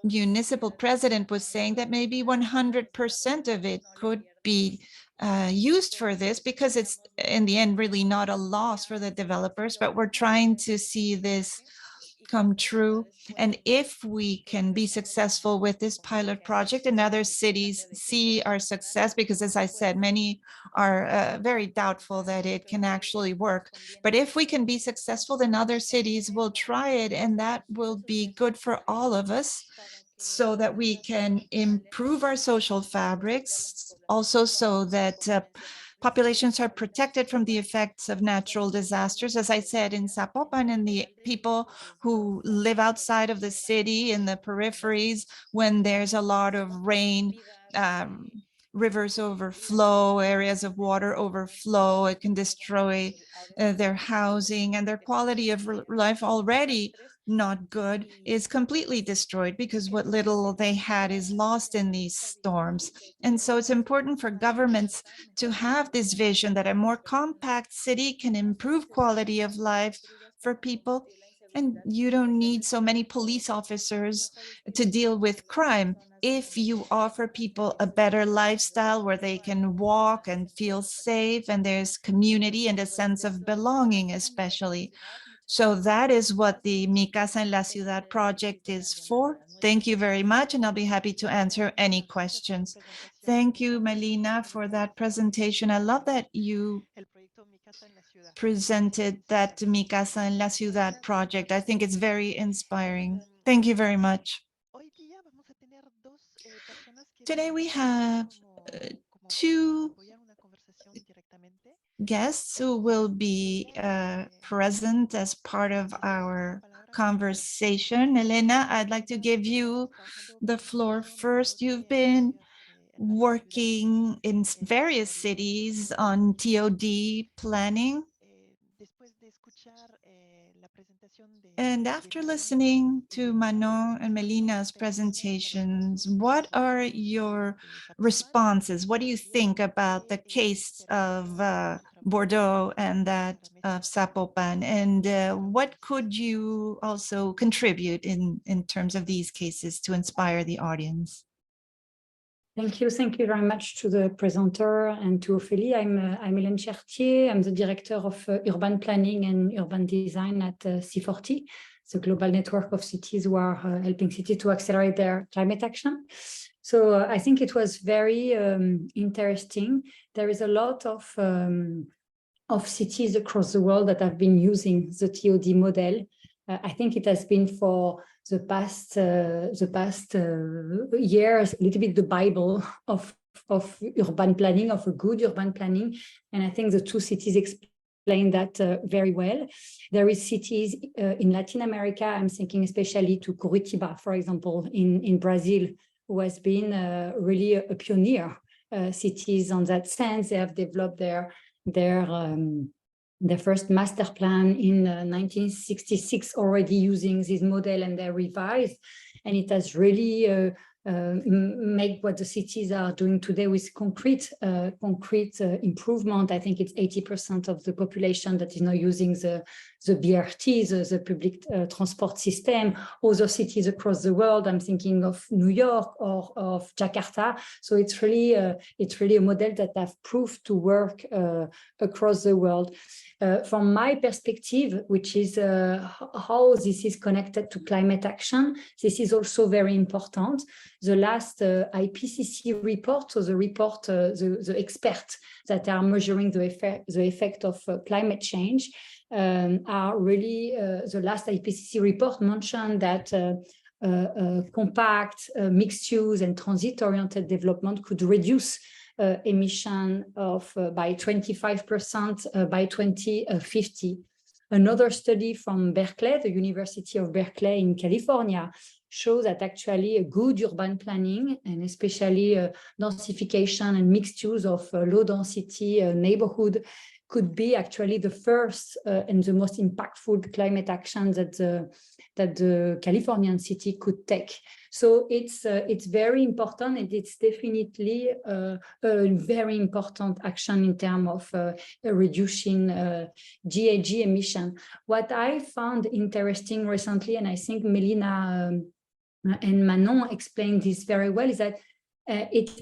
municipal president was saying that maybe 100% of it could be used for this, because it's in the end really not a loss for the developers, but we're trying to see this come true. And if we can be successful with this pilot project and other cities see our success, because as I said, many are very doubtful that it can actually work. But if we can be successful, then other cities will try it, and that will be good for all of us, so that we can improve our social fabrics, also so that populations are protected from the effects of natural disasters. As I said, in Zapopan, and the people who live outside of the city in the peripheries, when there's a lot of rain, rivers overflow, areas of water overflow, it can destroy their housing, and their quality of life, already not good, is completely destroyed, because what little they had is lost in these storms. And so it's important for governments to have this vision that a more compact city can improve quality of life for people. And you don't need so many police officers to deal with crime if you offer people a better lifestyle where they can walk and feel safe, and there's community and a sense of belonging, especially. So that is what the Mi Casa en la Ciudad project is for. Thank you very much, and I'll be happy to answer any questions. Thank you, Melina, for that presentation. I love that you presented that Mi Casa en la Ciudad project. I think it's very inspiring. Thank you very much. Today we have two guests who will be present as part of our conversation. Elena, I'd like to give you the floor first. You've been working in various cities on TOD planning. And after listening to Manon and Melina's presentations, what are your responses? What do you think about the case of Bordeaux and that of Zapopan? And what could you also contribute in terms of these cases to inspire the audience? Thank you very much to the presenter and to Ophélie. I'm Hélène Chertier. I'm the director of urban planning and urban design at C40, the global network of cities who are helping cities to accelerate their climate action. So I think it was very interesting. There is a lot of cities across the world that have been using the TOD model. I think it has been for the past years a little bit the Bible of urban planning, of a good urban planning, and I think the two cities explain that very well. There is cities in Latin America. I'm thinking especially to Curitiba, for example, in Brazil, who has been really a pioneer cities on that sense. They have developed their first master plan in 1966, already using this model, and they revised, and it has really make what the cities are doing today with concrete improvement. I think it's 80% of the population that is now using the BRT, the public transport system. Other cities across the world, I'm thinking of New York or of Jakarta. So it's really a model that have proved to work across the world. From my perspective, which is how this is connected to climate action, this is also very important. The last IPCC report, so the report, the experts that are measuring the effect of climate change, are really, the last IPCC report mentioned that compact, mixed use and transit-oriented development could reduce emission of by 25% by 2050. Another study from Berkeley, the University of Berkeley in California, shows that actually a good urban planning, and especially densification and mixed use of low density neighborhood, could be actually the first and the most impactful climate action that the Californian city could take. So it's very important, and it's definitely a very important action in terms of reducing GHG emission. What I found interesting recently, and I think Melina and Manon explained this very well, is that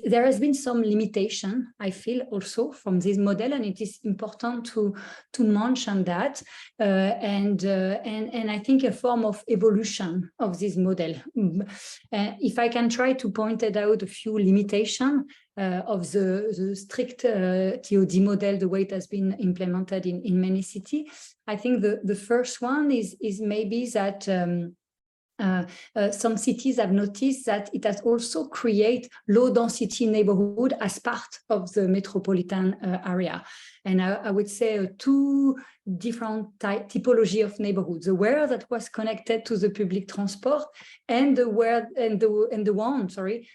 there has been some limitation, I feel, also from this model, and it is important to mention that, and I think a form of evolution of this model. If I can try to point out a few limitations of the strict TOD model, the way it has been implemented in many cities, I think the first one is maybe that some cities have noticed that it has also created low density neighborhood as part of the metropolitan area. And I would say two different typology of neighborhoods: the where that was connected to the public transport, and the where and the one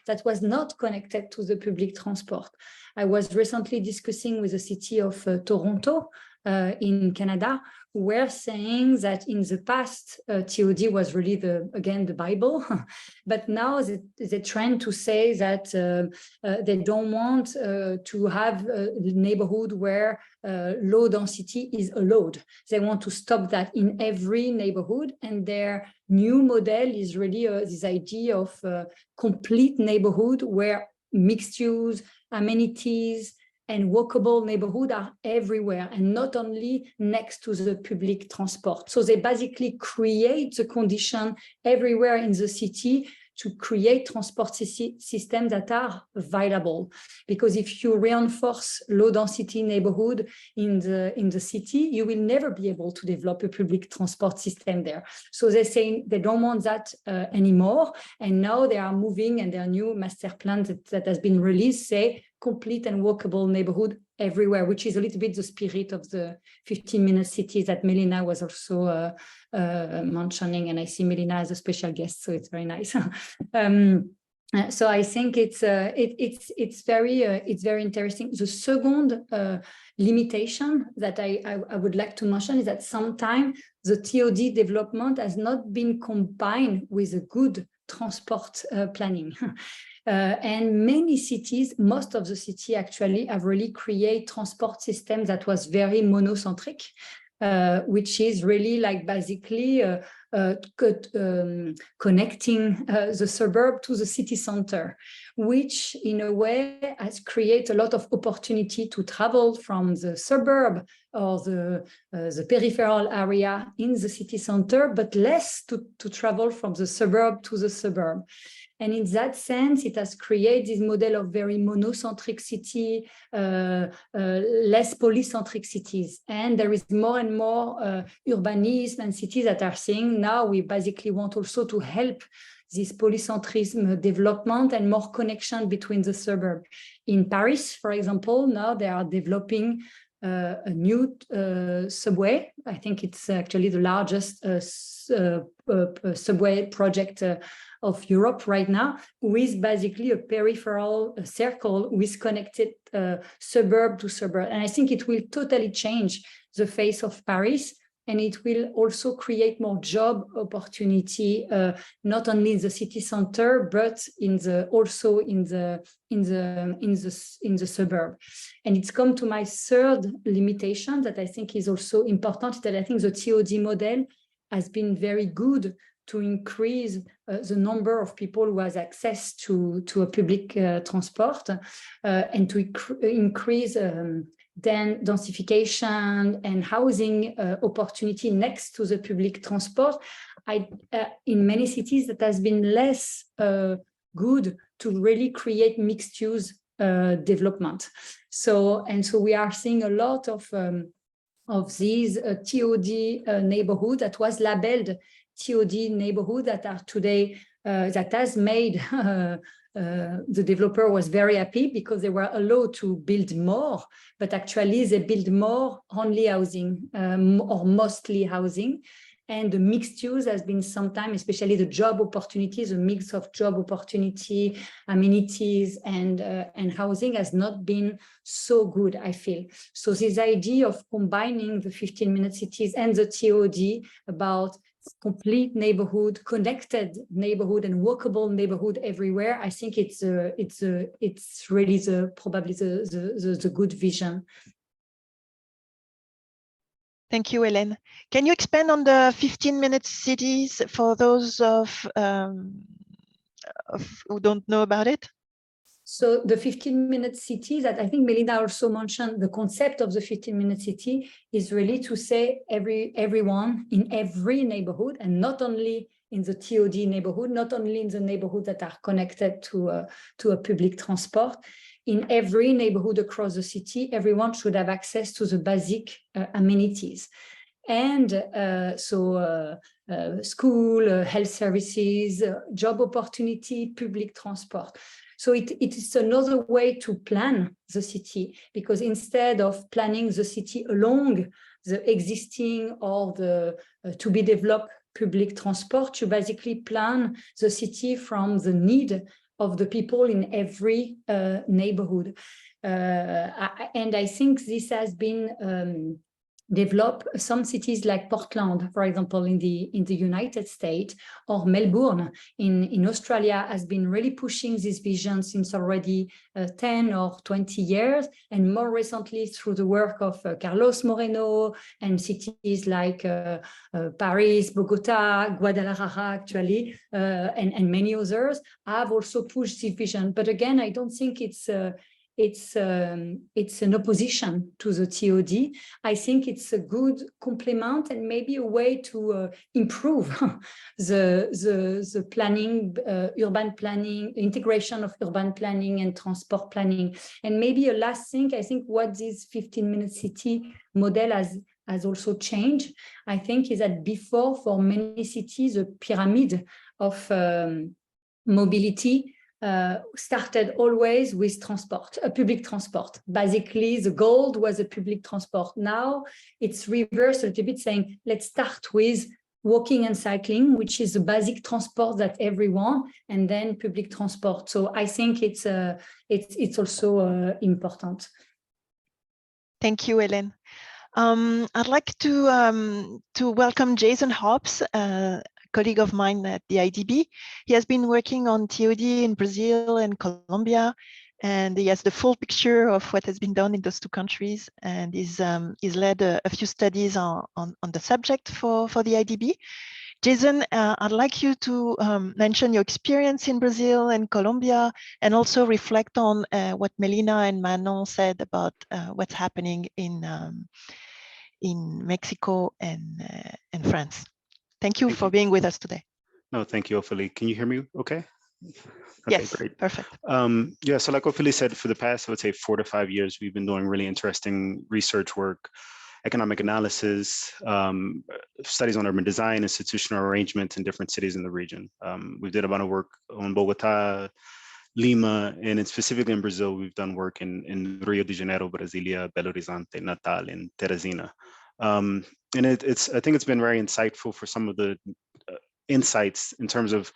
that was not connected to the public transport. I was recently discussing with the city of Toronto in Canada, who were saying that in the past, TOD was really the Bible, but now they trend to say that they don't want to have a neighborhood where low density is allowed. They want to stop that in every neighborhood, and their new model is really this idea of complete neighborhood where mixed use, amenities, and walkable neighborhood are everywhere, and not only next to the public transport. So they basically create the condition everywhere in the city to create transport systems that are viable. Because if you reinforce low density neighborhood in the city, you will never be able to develop a public transport system there. So they're saying they don't want that anymore. And now they are moving, and their new master plan that has been released say complete and walkable neighborhood everywhere, which is a little bit the spirit of the 15-minute cities that Melina was also mentioning, and I see Melina as a special guest, so it's very nice. So I think it's very interesting. The second limitation that I would like to mention is that sometimes the TOD development has not been combined with a good transport planning. And many cities, most of the city actually have really created transport systems that was very monocentric, which is really like basically connecting the suburb to the city center, which in a way has created a lot of opportunity to travel from the suburb or the peripheral area in the city center, but less to travel from the suburb to the suburb. And in that sense, it has created this model of very monocentric city, less polycentric cities. And there is more and more urbanism and cities that are saying, now we basically want also to help this polycentrism development and more connection between the suburbs. In Paris, for example, now they are developing a new subway. I think it's actually the largest subway project of Europe right now, with basically a peripheral circle with connected suburb to suburb. And I think it will totally change the face of Paris, and it will also create more job opportunity, not only in the city center, but also in the suburb. And it's come to my third limitation that I think is also important, that I think the TOD model has been very good to increase the number of people who has access to a public transport, and to increase then densification and housing opportunity next to the public transport. In many cities, that has been less good to really create mixed use development. So we are seeing a lot of these TOD neighborhood that was labeled TOD neighborhood that are today, that has made the developer was very happy because they were allowed to build more, but actually they build more only housing or mostly housing. And the mixed use has been sometimes, especially the job opportunities, a mix of job opportunity, amenities, and housing has not been so good, I feel. So this idea of combining the 15-minute cities and the TOD about complete neighborhood, connected neighborhood, and walkable neighborhood everywhere, I think it's really probably the good vision. Thank you, Elena. Can you expand on the 15-minute cities for those of who don't know about it? So the 15-minute city that I think Melinda also mentioned, the concept of the 15-minute city is really to say everyone in every neighborhood, and not only in the TOD neighborhood, not only in the neighborhood that are connected to a public transport. In every neighborhood across the city, everyone should have access to the basic amenities. And school, health services, job opportunity, public transport. So it is another way to plan the city, because instead of planning the city along the existing or the to be developed public transport, you basically plan the city from the need of the people in every neighborhood. And I think this has been developed. Some cities like Portland, for example, in the United States, or Melbourne in Australia has been really pushing this vision since already 10 or 20 years, and more recently through the work of Carlos Moreno and cities like Paris, Bogota, Guadalajara, actually, and many others have also pushed this vision. But again, I don't think it's an opposition to the TOD. I think it's a good complement and maybe a way to improve the planning, urban planning, integration of urban planning and transport planning. And maybe a last thing, I think what this 15-minute city model has also changed, I think, is that before, for many cities, a pyramid of mobility started always with transport, a public transport. Basically, the goal was a public transport. Now it's reversed a little bit, saying, let's start with walking and cycling, which is the basic transport that everyone, and then public transport. So I think it's also important. Thank you, Hélène. I'd like to welcome Jason Hobbs, colleague of mine at the IDB. He has been working on TOD in Brazil and Colombia, and he has the full picture of what has been done in those two countries, and he's led a few studies on the subject for the IDB. Jason, I'd like you to mention your experience in Brazil and Colombia, and also reflect on what Melina and Manon said about what's happening in Mexico and France. Thank you for being with us today. No, thank you, Ophelie. Can you hear me okay? Okay, yes, great. Perfect. Yeah, so like Ophelie said, for the past, I would say 4 to 5 years, we've been doing really interesting research work, economic analysis, studies on urban design, institutional arrangements in different cities in the region. We did a lot of work on Bogota, Lima, and specifically in Brazil, we've done work in Rio de Janeiro, Brasilia, Belo Horizonte, Natal, and Teresina. And I think it's been very insightful for some of the insights in terms of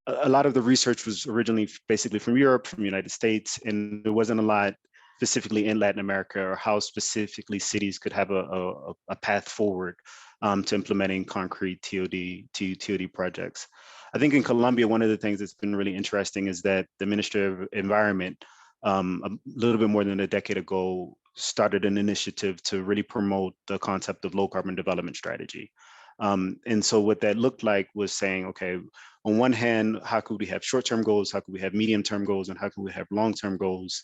a lot of the research was originally basically from Europe, from the United States, and there wasn't a lot specifically in Latin America or how specifically cities could have a path forward to implementing concrete TOD projects. I think in Colombia, one of the things that's been really interesting is that the Ministry of Environment, a little bit more than a decade ago, started an initiative to really promote the concept of low carbon development strategy. And so what that looked like was saying, okay, on one hand, how could we have short-term goals? How could we have medium-term goals? And how could we have long-term goals?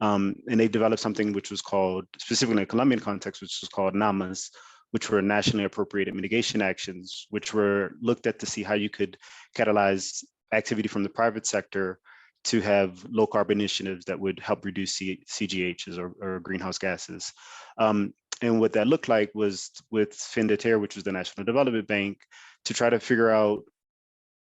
And they developed something which was called, specifically in a Colombian context, which was called NAMAs, which were nationally appropriated mitigation actions, which were looked at to see how you could catalyze activity from the private sector to have low carbon initiatives that would help reduce CGHs or greenhouse gases. And what that looked like was with FINDETER, which was the National Development Bank, to try to figure out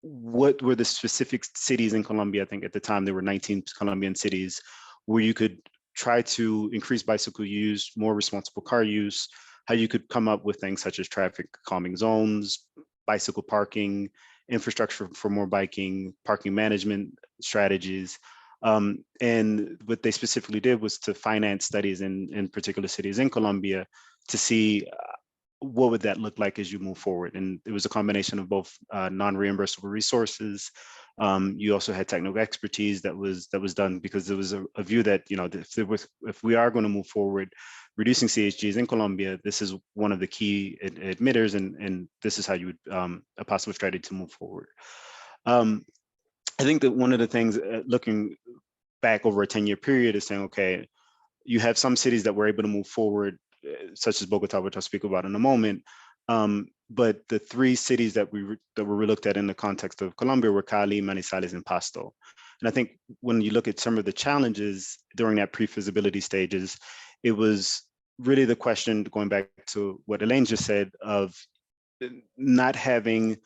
what were the specific cities in Colombia. I think at the time there were 19 Colombian cities where you could try to increase bicycle use, more responsible car use, how you could come up with things such as traffic calming zones, bicycle parking, infrastructure for more biking, parking management strategies. And what they specifically did was to finance studies in particular cities in Colombia to see what would that look like as you move forward. And it was a combination of both non-reimbursable resources. You also had technical expertise that was done, because there was a view that, you know, if we are going to move forward reducing CHGs in Colombia, this is one of the key emitters, and this is how you would a possible strategy to move forward. I think that one of the things looking back over a 10-year period is saying, okay, you have some cities that were able to move forward, such as Bogota, which I'll speak about in a moment. But the three cities that were looked at in the context of Colombia were Cali, Manizales, and Pasto. And I think when you look at some of the challenges during that pre-feasibility stages, it was really the question, going back to what Elena just said, of having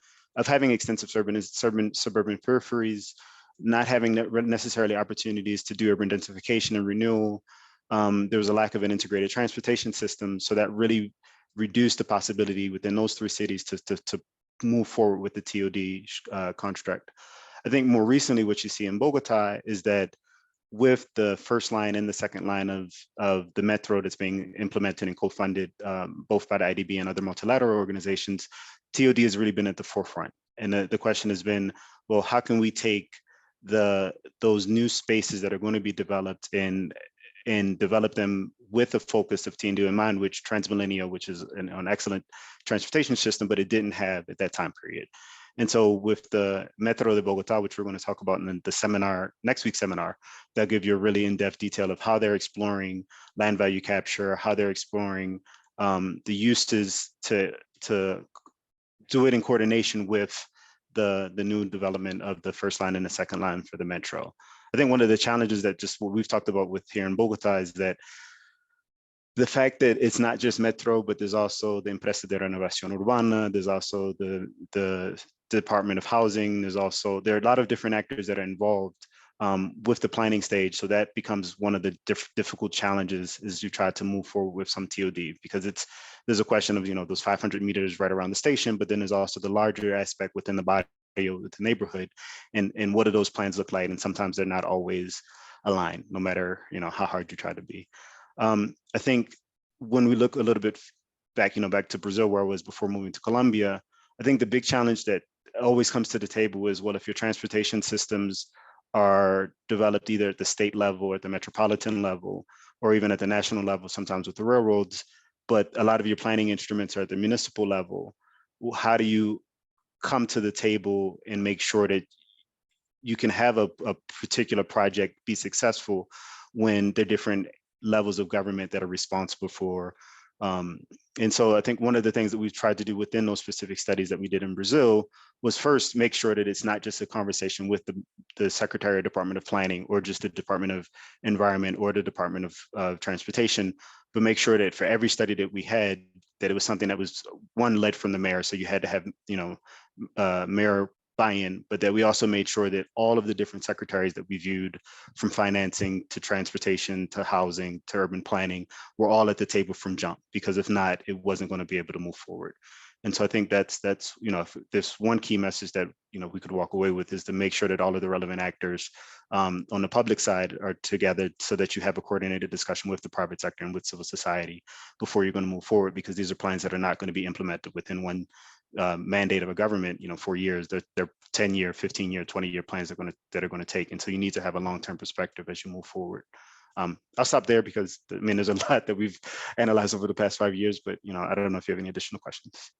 extensive suburban peripheries, not having necessarily opportunities to do urban densification and renewal. There was a lack of an integrated transportation system, so that really reduced the possibility within those three cities to move forward with the TOD construct. I think more recently, what you see in Bogota is that with the first line and the second line of the metro that's being implemented and co-funded both by the IDB and other multilateral organizations, TOD has really been at the forefront. And the question has been, well, how can we take those new spaces that are going to be developed and develop them with a focus of TND in mind, which Transmilenio, which is an excellent transportation system, but it didn't have at that time period. And so with the Metro de Bogota, which we're going to talk about in the seminar, next week's seminar, they'll give you a really in-depth detail of how they're exploring land value capture, how they're exploring the uses to do it in coordination with the new development of the first line and the second line for the Metro. I think one of the challenges that just what we've talked about with here in Bogota is that the fact that it's not just Metro, but there's also the Empresa de Renovación Urbana, there's also the Department of Housing, there are a lot of different actors that are involved with the planning stage. So that becomes one of the difficult challenges as you try to move forward with some TOD, because there's a question of, you know, those 500 meters right around the station, but then there's also the larger aspect within the body with the neighborhood, and what do those plans look like? And sometimes they're not always aligned, no matter, you know, how hard you try to be. I think when we look a little bit back, you know, back to Brazil, where I was before moving to Colombia, I think the big challenge that always comes to the table is, well, if your transportation systems are developed either at the state level or at the metropolitan level, or even at the national level, sometimes with the railroads, but a lot of your planning instruments are at the municipal level, how do you come to the table and make sure that you can have a particular project be successful when there are different levels of government that are responsible for. And so I think one of the things that we've tried to do within those specific studies that we did in Brazil was first make sure that it's not just a conversation with the Secretary of Department of Planning, or just the Department of Environment, or the Department of Transportation, but make sure that for every study that we had, that it was something that was led from the mayor. So you had to have, you know, mayor buy-in, but that we also made sure that all of the different secretaries that we viewed, from financing to transportation to housing to urban planning, were all at the table from jump, because if not, it wasn't going to be able to move forward. And so I think that's you know, if there's one key message that, you know, we could walk away with, is to make sure that all of the relevant actors on the public side are together, so that you have a coordinated discussion with the private sector and with civil society before you're going to move forward, because these are plans that are not going to be implemented within one mandate of a government, you know, 4 years. They're 10-year, 15-year, 20-year plans that are going to take. And so you need to have a long-term perspective as you move forward. I'll stop there, because I mean, there's a lot that we've analyzed over the past 5 years, but, you know, I don't know if you have any additional questions.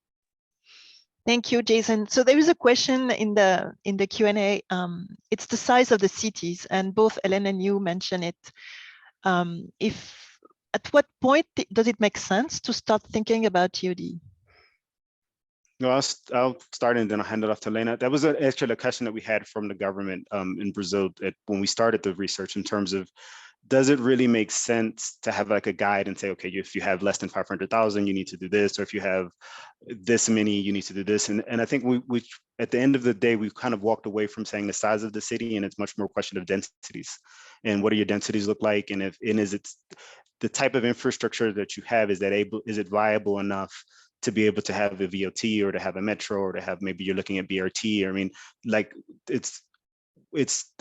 Thank you, Jason. So there is a question in the Q&A. It's the size of the cities, and both Elena and you mentioned it. At what point does it make sense to start thinking about TOD? No, I'll start and then I'll hand it off to Elena. That was actually a question that we had from the government in Brazil when we started the research, in terms of does it really make sense to have like a guide and say, okay, if you have less than 500,000, you need to do this, or if you have this many, you need to do this. And I think we at the end of the day, we've kind of walked away from saying the size of the city, and it's much more a question of densities. And what do your densities look like? And is it the type of infrastructure that you have, is it viable enough to be able to have a VOT or to have a metro or to have, maybe you're looking at BRT? I mean, like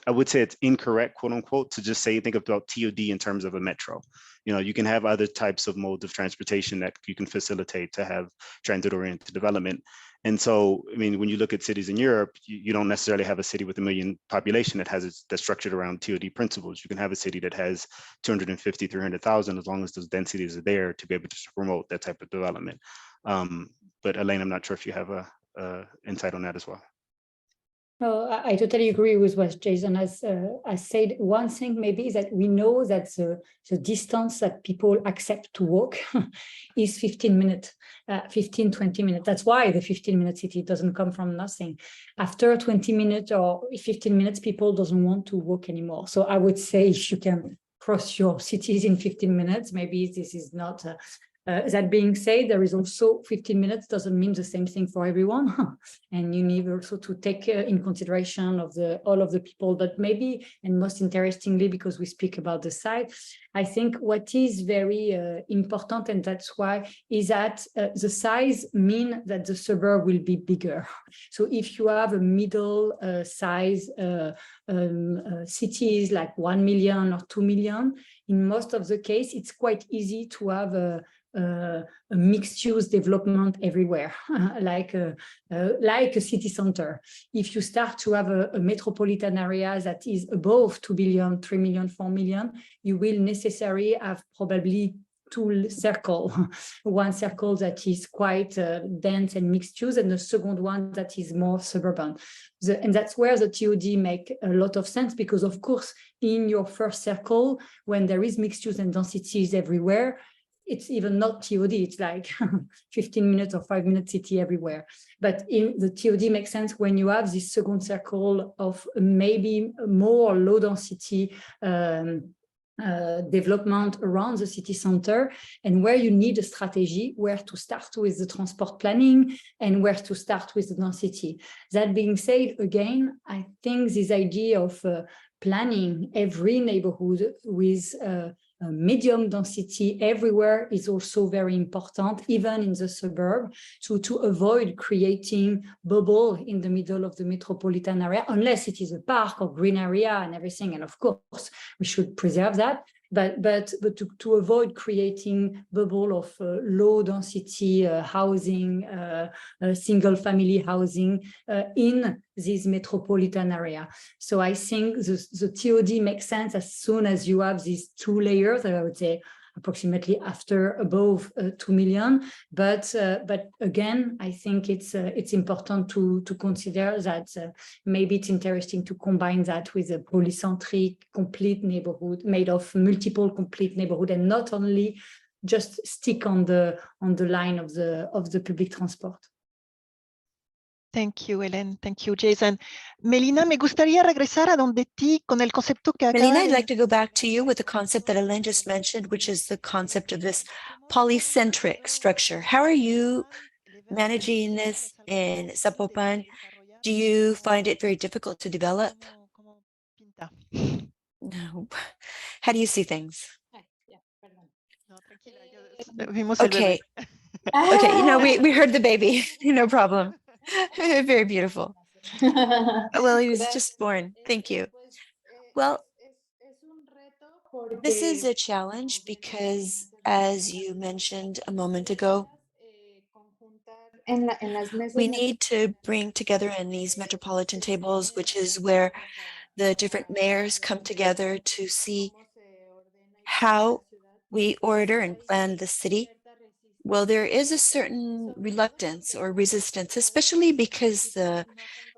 I would say it's incorrect, quote unquote, to just say, think about TOD in terms of a metro. You know, you can have other types of modes of transportation that you can facilitate to have transit-oriented development. And so, I mean, when you look at cities in Europe, you don't necessarily have a city with 1 million population that's structured around TOD principles. You can have a city that has 250, 300,000, as long as those densities are there to be able to promote that type of development. But Elena, I'm not sure if you have a insight on that as well. No, I totally agree with what Jason has said. One thing maybe is that we know that the distance that people accept to walk is 15 minutes, 15, 20 minutes. That's why the 15-minute city doesn't come from nothing. After 20 minutes or 15 minutes, people doesn't want to walk anymore. So I would say if you can cross your cities in 15 minutes, maybe this is not... that being said, there is also 15 minutes doesn't mean the same thing for everyone. And you need also to take in consideration of all of the people that maybe, and most interestingly, because we speak about the site, I think what is very important, and that's why, is that the size mean that the suburb will be bigger. So if you have a middle size cities like 1 million or 2 million, in most of the case, it's quite easy to have a mixed-use development everywhere, like a city center. If you start to have a metropolitan area that is above 2 billion, 3 million, 4 million, you will necessarily have probably two circles. One circle that is quite dense and mixed use, and the second one that is more suburban. And that's where the TOD make a lot of sense, because of course, in your first circle, when there is mixed use and densities everywhere, it's even not TOD, it's like 15 minutes or 5-minute city everywhere. But in the TOD makes sense when you have this second circle of maybe more low density development around the city center, and where you need a strategy, where to start with the transport planning and where to start with the density. That being said, again, I think this idea of planning every neighborhood with medium density everywhere is also very important, even in the suburb, to avoid creating bubble in the middle of the metropolitan area, unless it is a park or green area and everything. And of course, we should preserve that. But to avoid creating bubble of low density housing, single family housing in this metropolitan area. So I think the TOD makes sense as soon as you have these two layers, I would say approximately after above 2 million. But again, I think it's important to consider that maybe it's interesting to combine that with a polycentric complete neighborhood made of multiple complete neighborhood, and not only just stick on the line of the public transport. Thank you, Hélène. Thank you, Jason. Melina, me gustaría regresar a donde ti con el concepto que Melina, acaba I'd de... like to go back to you with the concept that Hélène just mentioned, which is the concept of this polycentric structure. How are you managing this in Zapopan? Do you find it very difficult to develop? No. How do you see things? Okay. Okay, you know, we heard the baby, no problem. Very beautiful. Well, he was just born. Thank you. Well, this is a challenge because, as you mentioned a moment ago, we need to bring together in these metropolitan tables, which is where the different mayors come together to see how we order and plan the city. Well, there is a certain reluctance or resistance, especially because the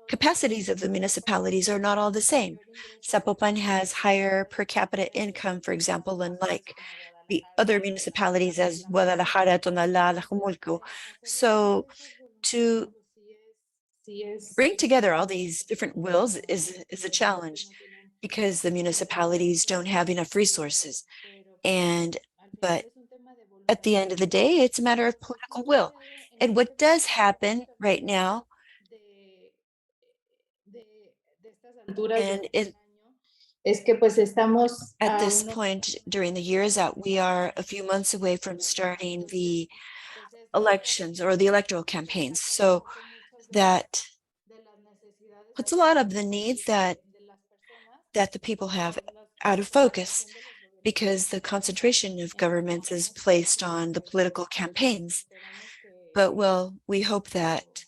capacities of the municipalities are not all the same. Zapopan has higher per capita income, for example, than like the other municipalities as Guadalajara, Tonalá, Tlajumulco. So to bring together all these different wills is a challenge. because the municipalities don't have enough resources. But at the end of the day, it's a matter of political will. And what does happen right now, and es que pues estamos at a this unos point during the year, is that we are a few months away from starting the elections or the electoral campaigns. So that puts a lot of the needs that the people have out of focus, because the concentration of governments is placed on the political campaigns. But well, we hope that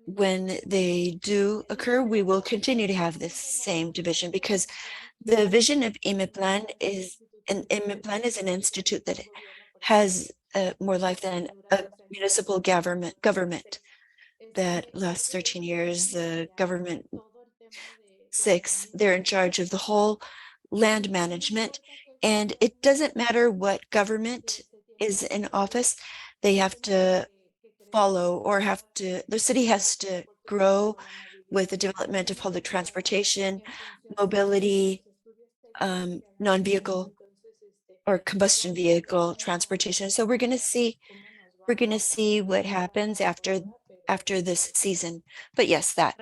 when they do occur, we will continue to have this same division, because the vision of IMEPLAN is an institute that has more life than a municipal government that lasts 13 years. The government 6, they're in charge of the whole land management, and it doesn't matter what government is in office, they have to follow, or the city has to grow with the development of public transportation, mobility, non-vehicle or combustion vehicle transportation. So we're going to see what happens after this season. But yes, that.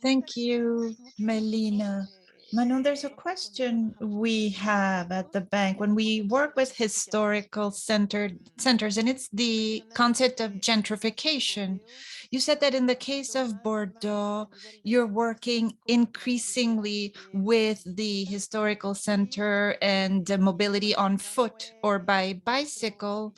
Thank you, Melina. Manon, there's a question we have at the bank when we work with historical centers, and it's the concept of gentrification. You said that in the case of Bordeaux, you're working increasingly with the historical center and the mobility on foot or by bicycle.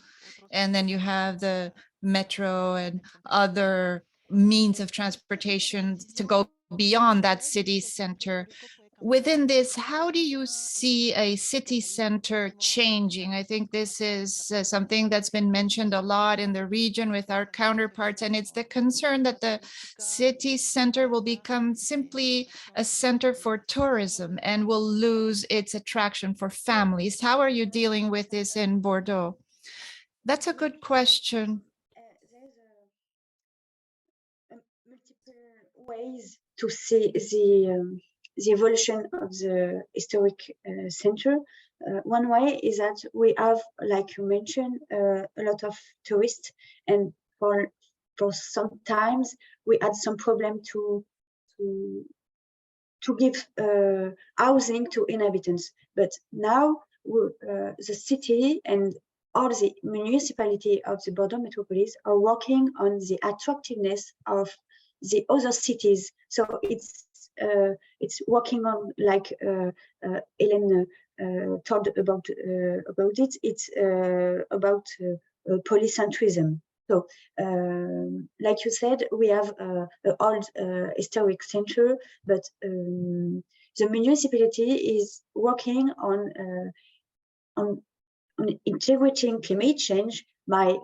And then you have the metro and other means of transportation to go beyond that city center. Within this, how do you see a city center changing? I think this is something that's been mentioned a lot in the region with our counterparts, and it's the concern that the city center will become simply a center for tourism and will lose its attraction for families. How are you dealing with this in Bordeaux? That's a good question. Multiple ways to see the evolution of the historic center. One way is that we have, like you mentioned, a lot of tourists, and for sometimes we had some problem to give housing to inhabitants. But now the city and all the municipality of the Bordeaux Metropolis are working on the attractiveness of the other cities. So it's working on, like Elena told about it. It's about polycentrism. So, like you said, we have an old historic center, but the municipality is working on integrating climate change by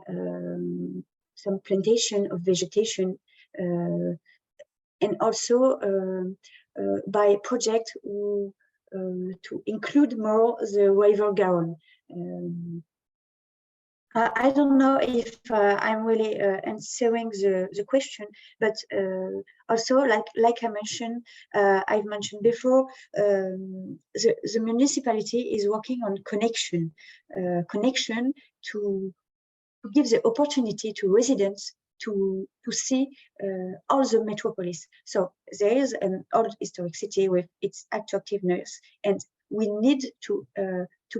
some plantation of vegetation, and also by project to include more the river Garonne. I don't know if I'm really answering the question, but also, like I mentioned, I've mentioned before, the municipality is working on connection to give the opportunity to residents to see all the metropolis. So there is an old historic city with its attractiveness, and we need to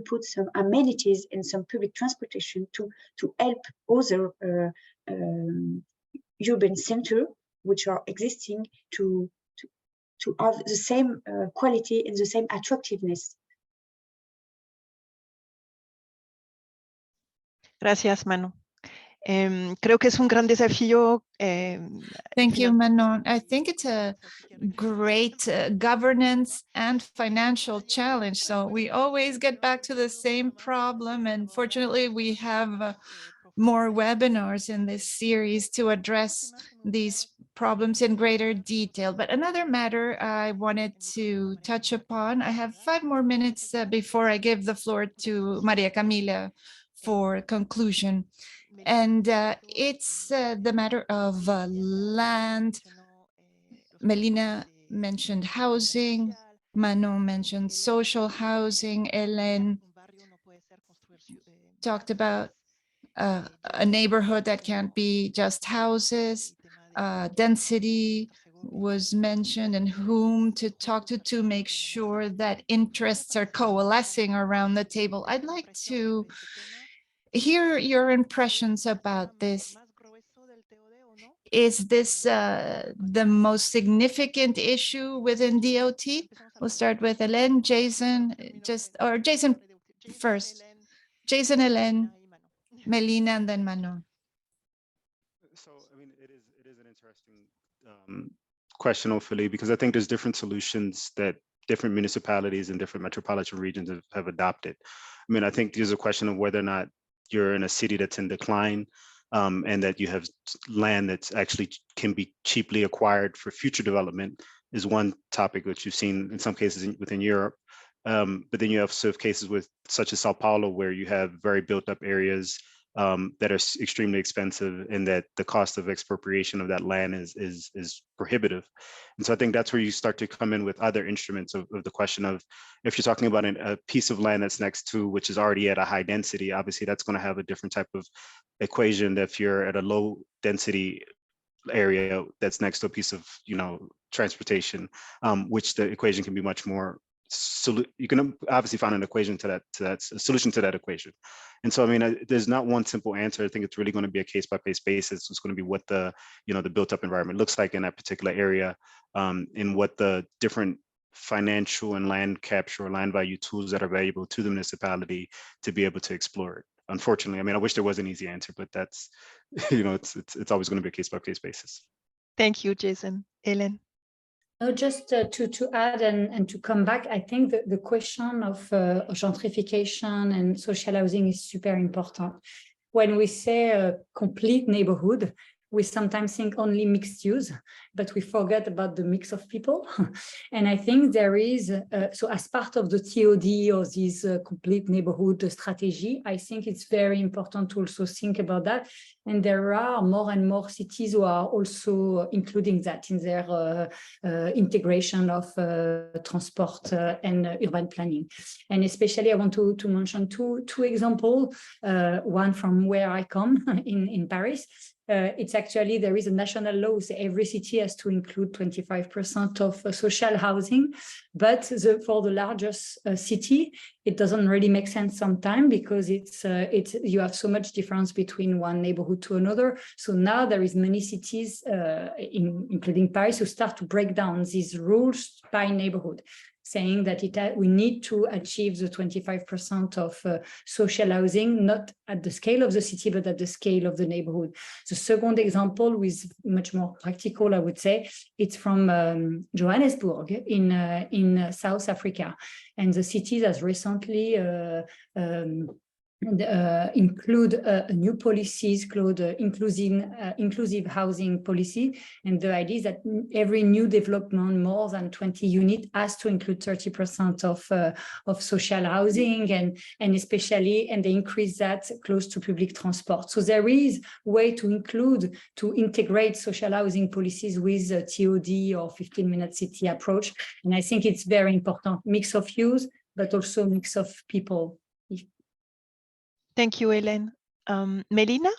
put some amenities and some public transportation to help other urban centers which are existing to have the same quality and the same attractiveness. Gracias, Manu. Creo que es un gran desafío. Thank you, Manon. I think it's a great governance and financial challenge. So we always get back to the same problem. And fortunately, we have more webinars in this series to address these problems in greater detail. But another matter I wanted to touch upon, I have 5 more minutes before I give the floor to Maria Camila for conclusion. And it's the matter of land Melina mentioned housing, Manon mentioned social housing, Ellen talked about a neighborhood that can't be just houses, density was mentioned, and whom to talk to make sure that interests are coalescing around the table. I'd like to hear your impressions about this. Is this the most significant issue within DOT? We'll start with Hélène, Jason, Jason first. Jason, Hélène, Melina, and then Manon. So, I mean, it is an interesting question, hopefully, because I think there's different solutions that different municipalities and different metropolitan regions have adopted. I mean, I think there's a question of whether or not you're in a city that's in decline, and that you have land that's actually can be cheaply acquired for future development is one topic that you've seen in some cases within Europe. But then you have sort of cases with such as Sao Paulo, where you have very built up areas that are extremely expensive, and that the cost of expropriation of that land is prohibitive. And so I think that's where you start to come in with other instruments of the question of, if you're talking about a piece of land that's next to, which is already at a high density, obviously that's going to have a different type of equation than if you're at a low density area that's next to a piece of, transportation, which the equation can be much more. So you can obviously find an equation to that a solution to that equation. And so, I mean, there's not one simple answer. I think it's really going to be a case by case basis. It's going to be what the built up environment looks like in that particular area, and what the different financial and land capture or land value tools that are valuable to the municipality to be able to explore it. Unfortunately, I mean, I wish there was an easy answer, but that's, it's always going to be a case by case basis. Thank you, Jason. Ellen. No, just to add and to come back, I think the question of gentrification and social housing is super important. When we say a complete neighborhood, we sometimes think only mixed use, but we forget about the mix of people. And I think there is, so as part of the TOD or this complete neighborhood strategy, I think it's very important to also think about that. And there are more and more cities who are also including that in their integration of transport and urban planning. And especially I want to mention two examples, one from where I come in Paris. It's actually, there is a national law, so every city has to include 25% of social housing, but for the largest city, it doesn't really make sense sometimes because you have so much difference between one neighborhood to another. So now there is many cities, including Paris, who start to break down these rules by neighborhood, saying that we need to achieve the 25% of social housing, not at the scale of the city, but at the scale of the neighborhood. The second example, with much more practical, I would say, it's from Johannesburg in South Africa. And the city has recently include new policies called inclusive housing policy. And the idea is that every new development, more than 20 units, has to include 30% of social housing, and especially, and they increase that close to public transport. So there is way to integrate social housing policies with a TOD or 15-minute city approach. And I think it's very important, mix of use, but also mix of people. Thank you, Hélène. Melina?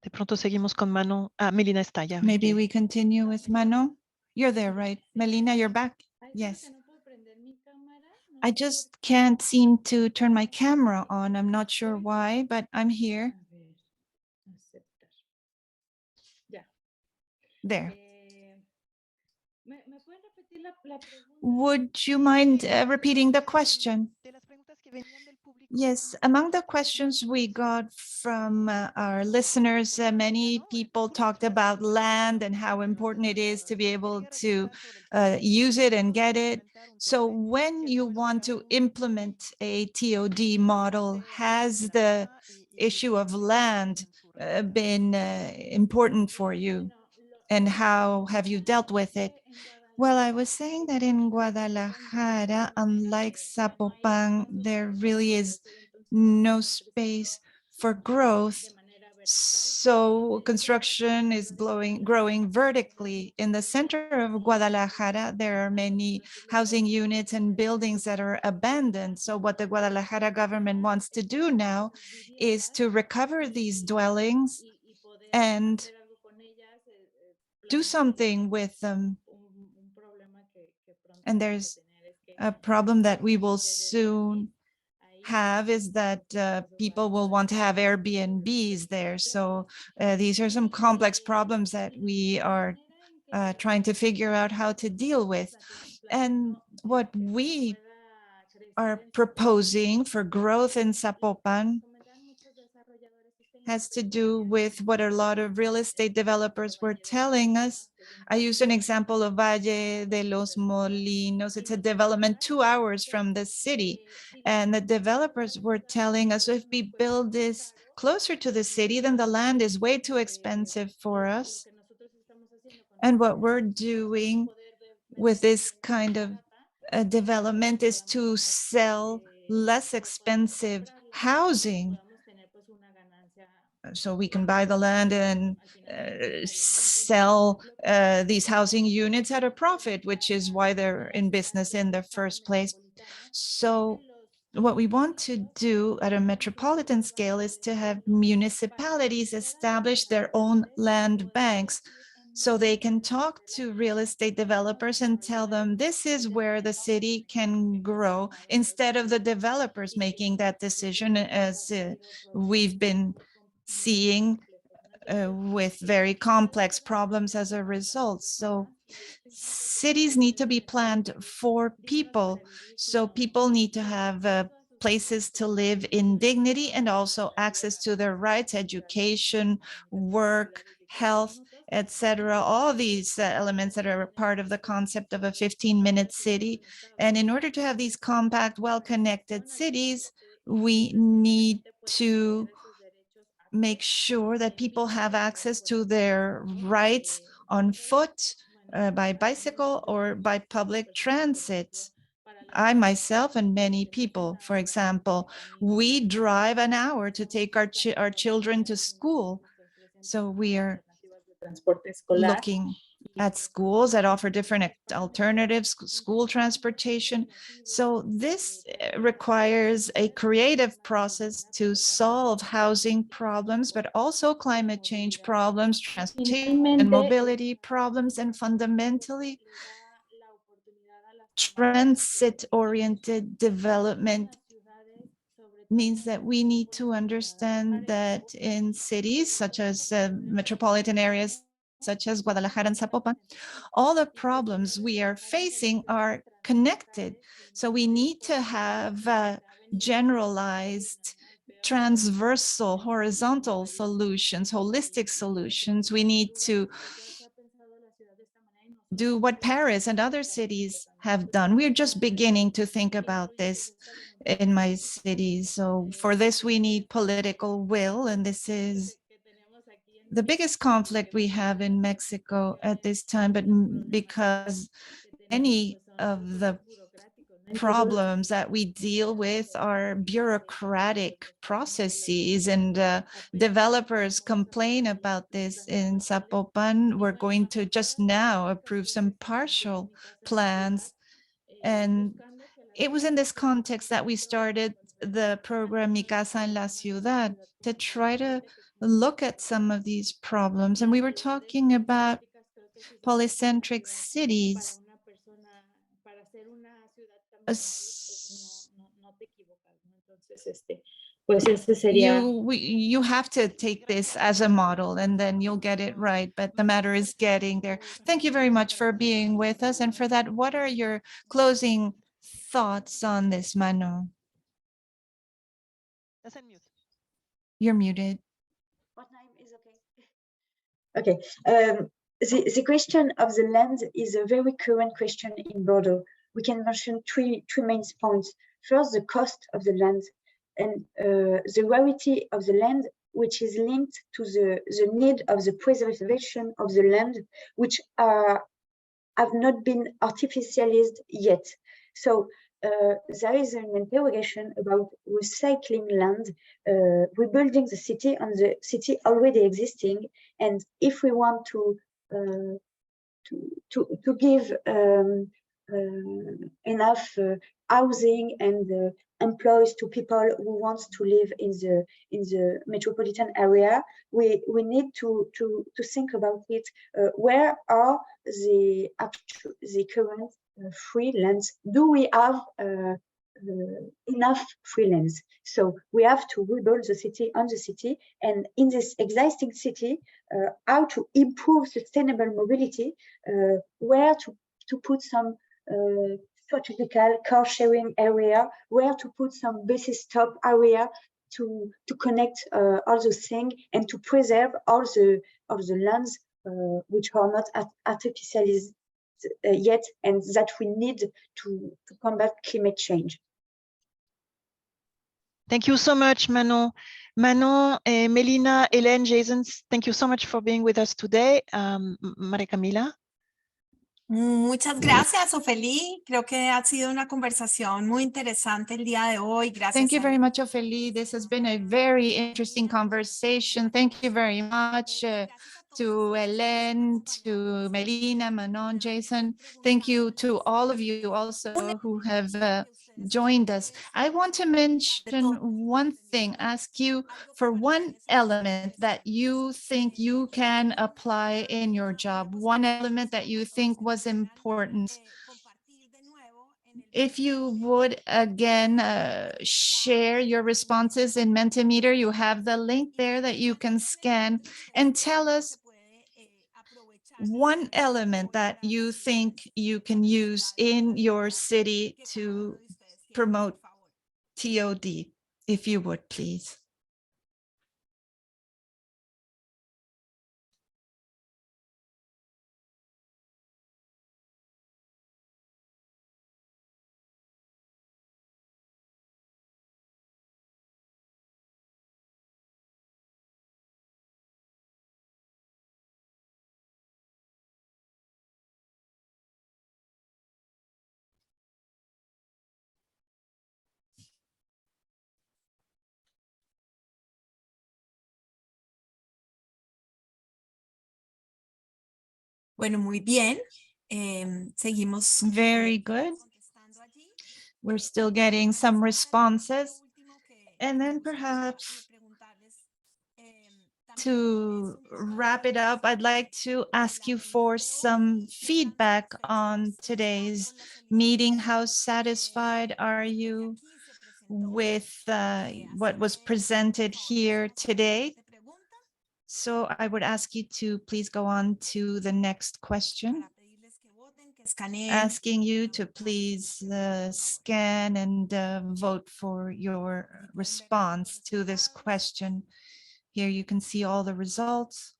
De pronto seguimos con Manon. Melina está ya. Maybe we continue with Manon. You're there, right? Melina, you're back? Yes. I just can't seem to turn my camera on. I'm not sure why, but I'm here. There. Would you mind repeating the question? Yes, among the questions we got from our listeners, many people talked about land and how important it is to be able to use it and get it. So when you want to implement a TOD model, has the issue of land been important for you? And how have you dealt with it? Well, I was saying that in Guadalajara, unlike Zapopan, there really is no space for growth. So construction is growing vertically. In the center of Guadalajara, there are many housing units and buildings that are abandoned. So what the Guadalajara government wants to do now is to recover these dwellings and do something with them. And there's a problem that we will soon have is that people will want to have Airbnbs there. So these are some complex problems that we are trying to figure out how to deal with. And what we are proposing for growth in Zapopan has to do with what a lot of real estate developers were telling us. I used an example of Valle de los Molinos. It's a development 2 hours from the city. And the developers were telling us, if we build this closer to the city, then the land is way too expensive for us. And what we're doing with this kind of development is to sell less expensive housing, so we can buy the land and sell these housing units at a profit, which is why they're in business in the first place. So what we want to do at a metropolitan scale is to have municipalities establish their own land banks, so they can talk to real estate developers and tell them this is where the city can grow, instead of the developers making that decision, as we've been seeing with very complex problems as a result. So cities need to be planned for people. So people need to have places to live in dignity and also access to their rights, education, work, health, etc. All these elements that are part of the concept of a 15-minute city. And in order to have these compact, well-connected cities, we need to make sure that people have access to their rights on foot, by bicycle, or by public transit. I myself and many people, for example, we drive an hour to take our children to school. So we are looking at schools that offer different alternatives, school transportation. So this requires a creative process to solve housing problems, but also climate change problems, transportation and mobility problems, and fundamentally transit-oriented development means that we need to understand that in cities such as metropolitan areas such as Guadalajara and Zapopan, all the problems we are facing are connected. So we need to have generalized, transversal, horizontal solutions, holistic solutions. We need to do what Paris and other cities have done. We're just beginning to think about this in my city. So for this, we need political will, and this is the biggest conflict we have in Mexico at this time, but because many of the problems that we deal with are bureaucratic processes, and developers complain about this in Zapopan. We're going to just now approve some partial plans. And it was in this context that we started the program Mi Casa en la Ciudad, to try to look at some of these problems. And we were talking about polycentric cities. You have to take this as a model, and then you'll get it right, but the matter is getting there. Thank you very much for being with us. And for that, what are your closing thoughts on this, Mano? You're muted. What name is okay? Okay. The question of the land is a very current question in Bordeaux. We can mention three main points. First, the cost of the land, and the rarity of the land, which is linked to the need of the preservation of the land, which are have not been artificialized yet. So there is an interrogation about recycling land, rebuilding the city on the city already existing, and if we want to give enough housing and employees to people who want to live in the metropolitan area, we need to think about it. Where are the current free lands? Do we have enough free lands? So we have to rebuild the city on the city, and in this existing city, how to improve sustainable mobility, where to put some strategical car sharing area, where to put some basis stop area to connect all those things, and to preserve all the lands which are not artificialized yet, and that we need to combat climate change. Thank you so much, Manon. Manon, Melina, Hélène, Jason, thank you so much for being with us today. María Camila. Muchas gracias, Ofeli. Creo que ha sido una conversación muy interesante el día de hoy. Gracias. Thank you very much, Ofeli. This has been a very interesting conversation. Thank you very much to Hélène, to Melina, Manon, Jason. Thank you to all of you also who have joined us. I want to mention one thing, ask you for one element that you think you can apply in your job, one element that you think was important. If you would again share your responses in Mentimeter, you have the link there that you can scan, and tell us one element that you think you can use in your city to promote TOD, if you would, please. Bueno, muy bien. Seguimos. Very good. We're still getting some responses. And then perhaps to wrap it up, I'd like to ask you for some feedback on today's meeting. How satisfied are you with what was presented here today? So I would ask you to please go on to the next question. Asking you to please scan and vote for your response to this question. Here you can see all the results.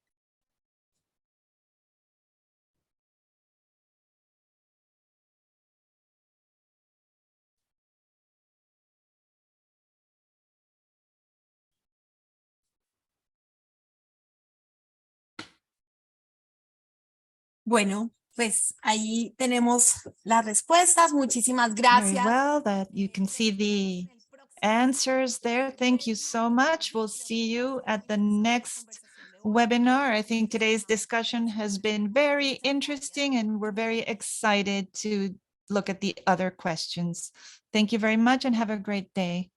Bueno, pues ahí tenemos las respuestas. Muchísimas gracias. Very well, that you can see the answers there. Thank you so much. We'll see you at the next webinar. I think today's discussion has been very interesting, and we're very excited to look at the other questions. Thank you very much and have a great day.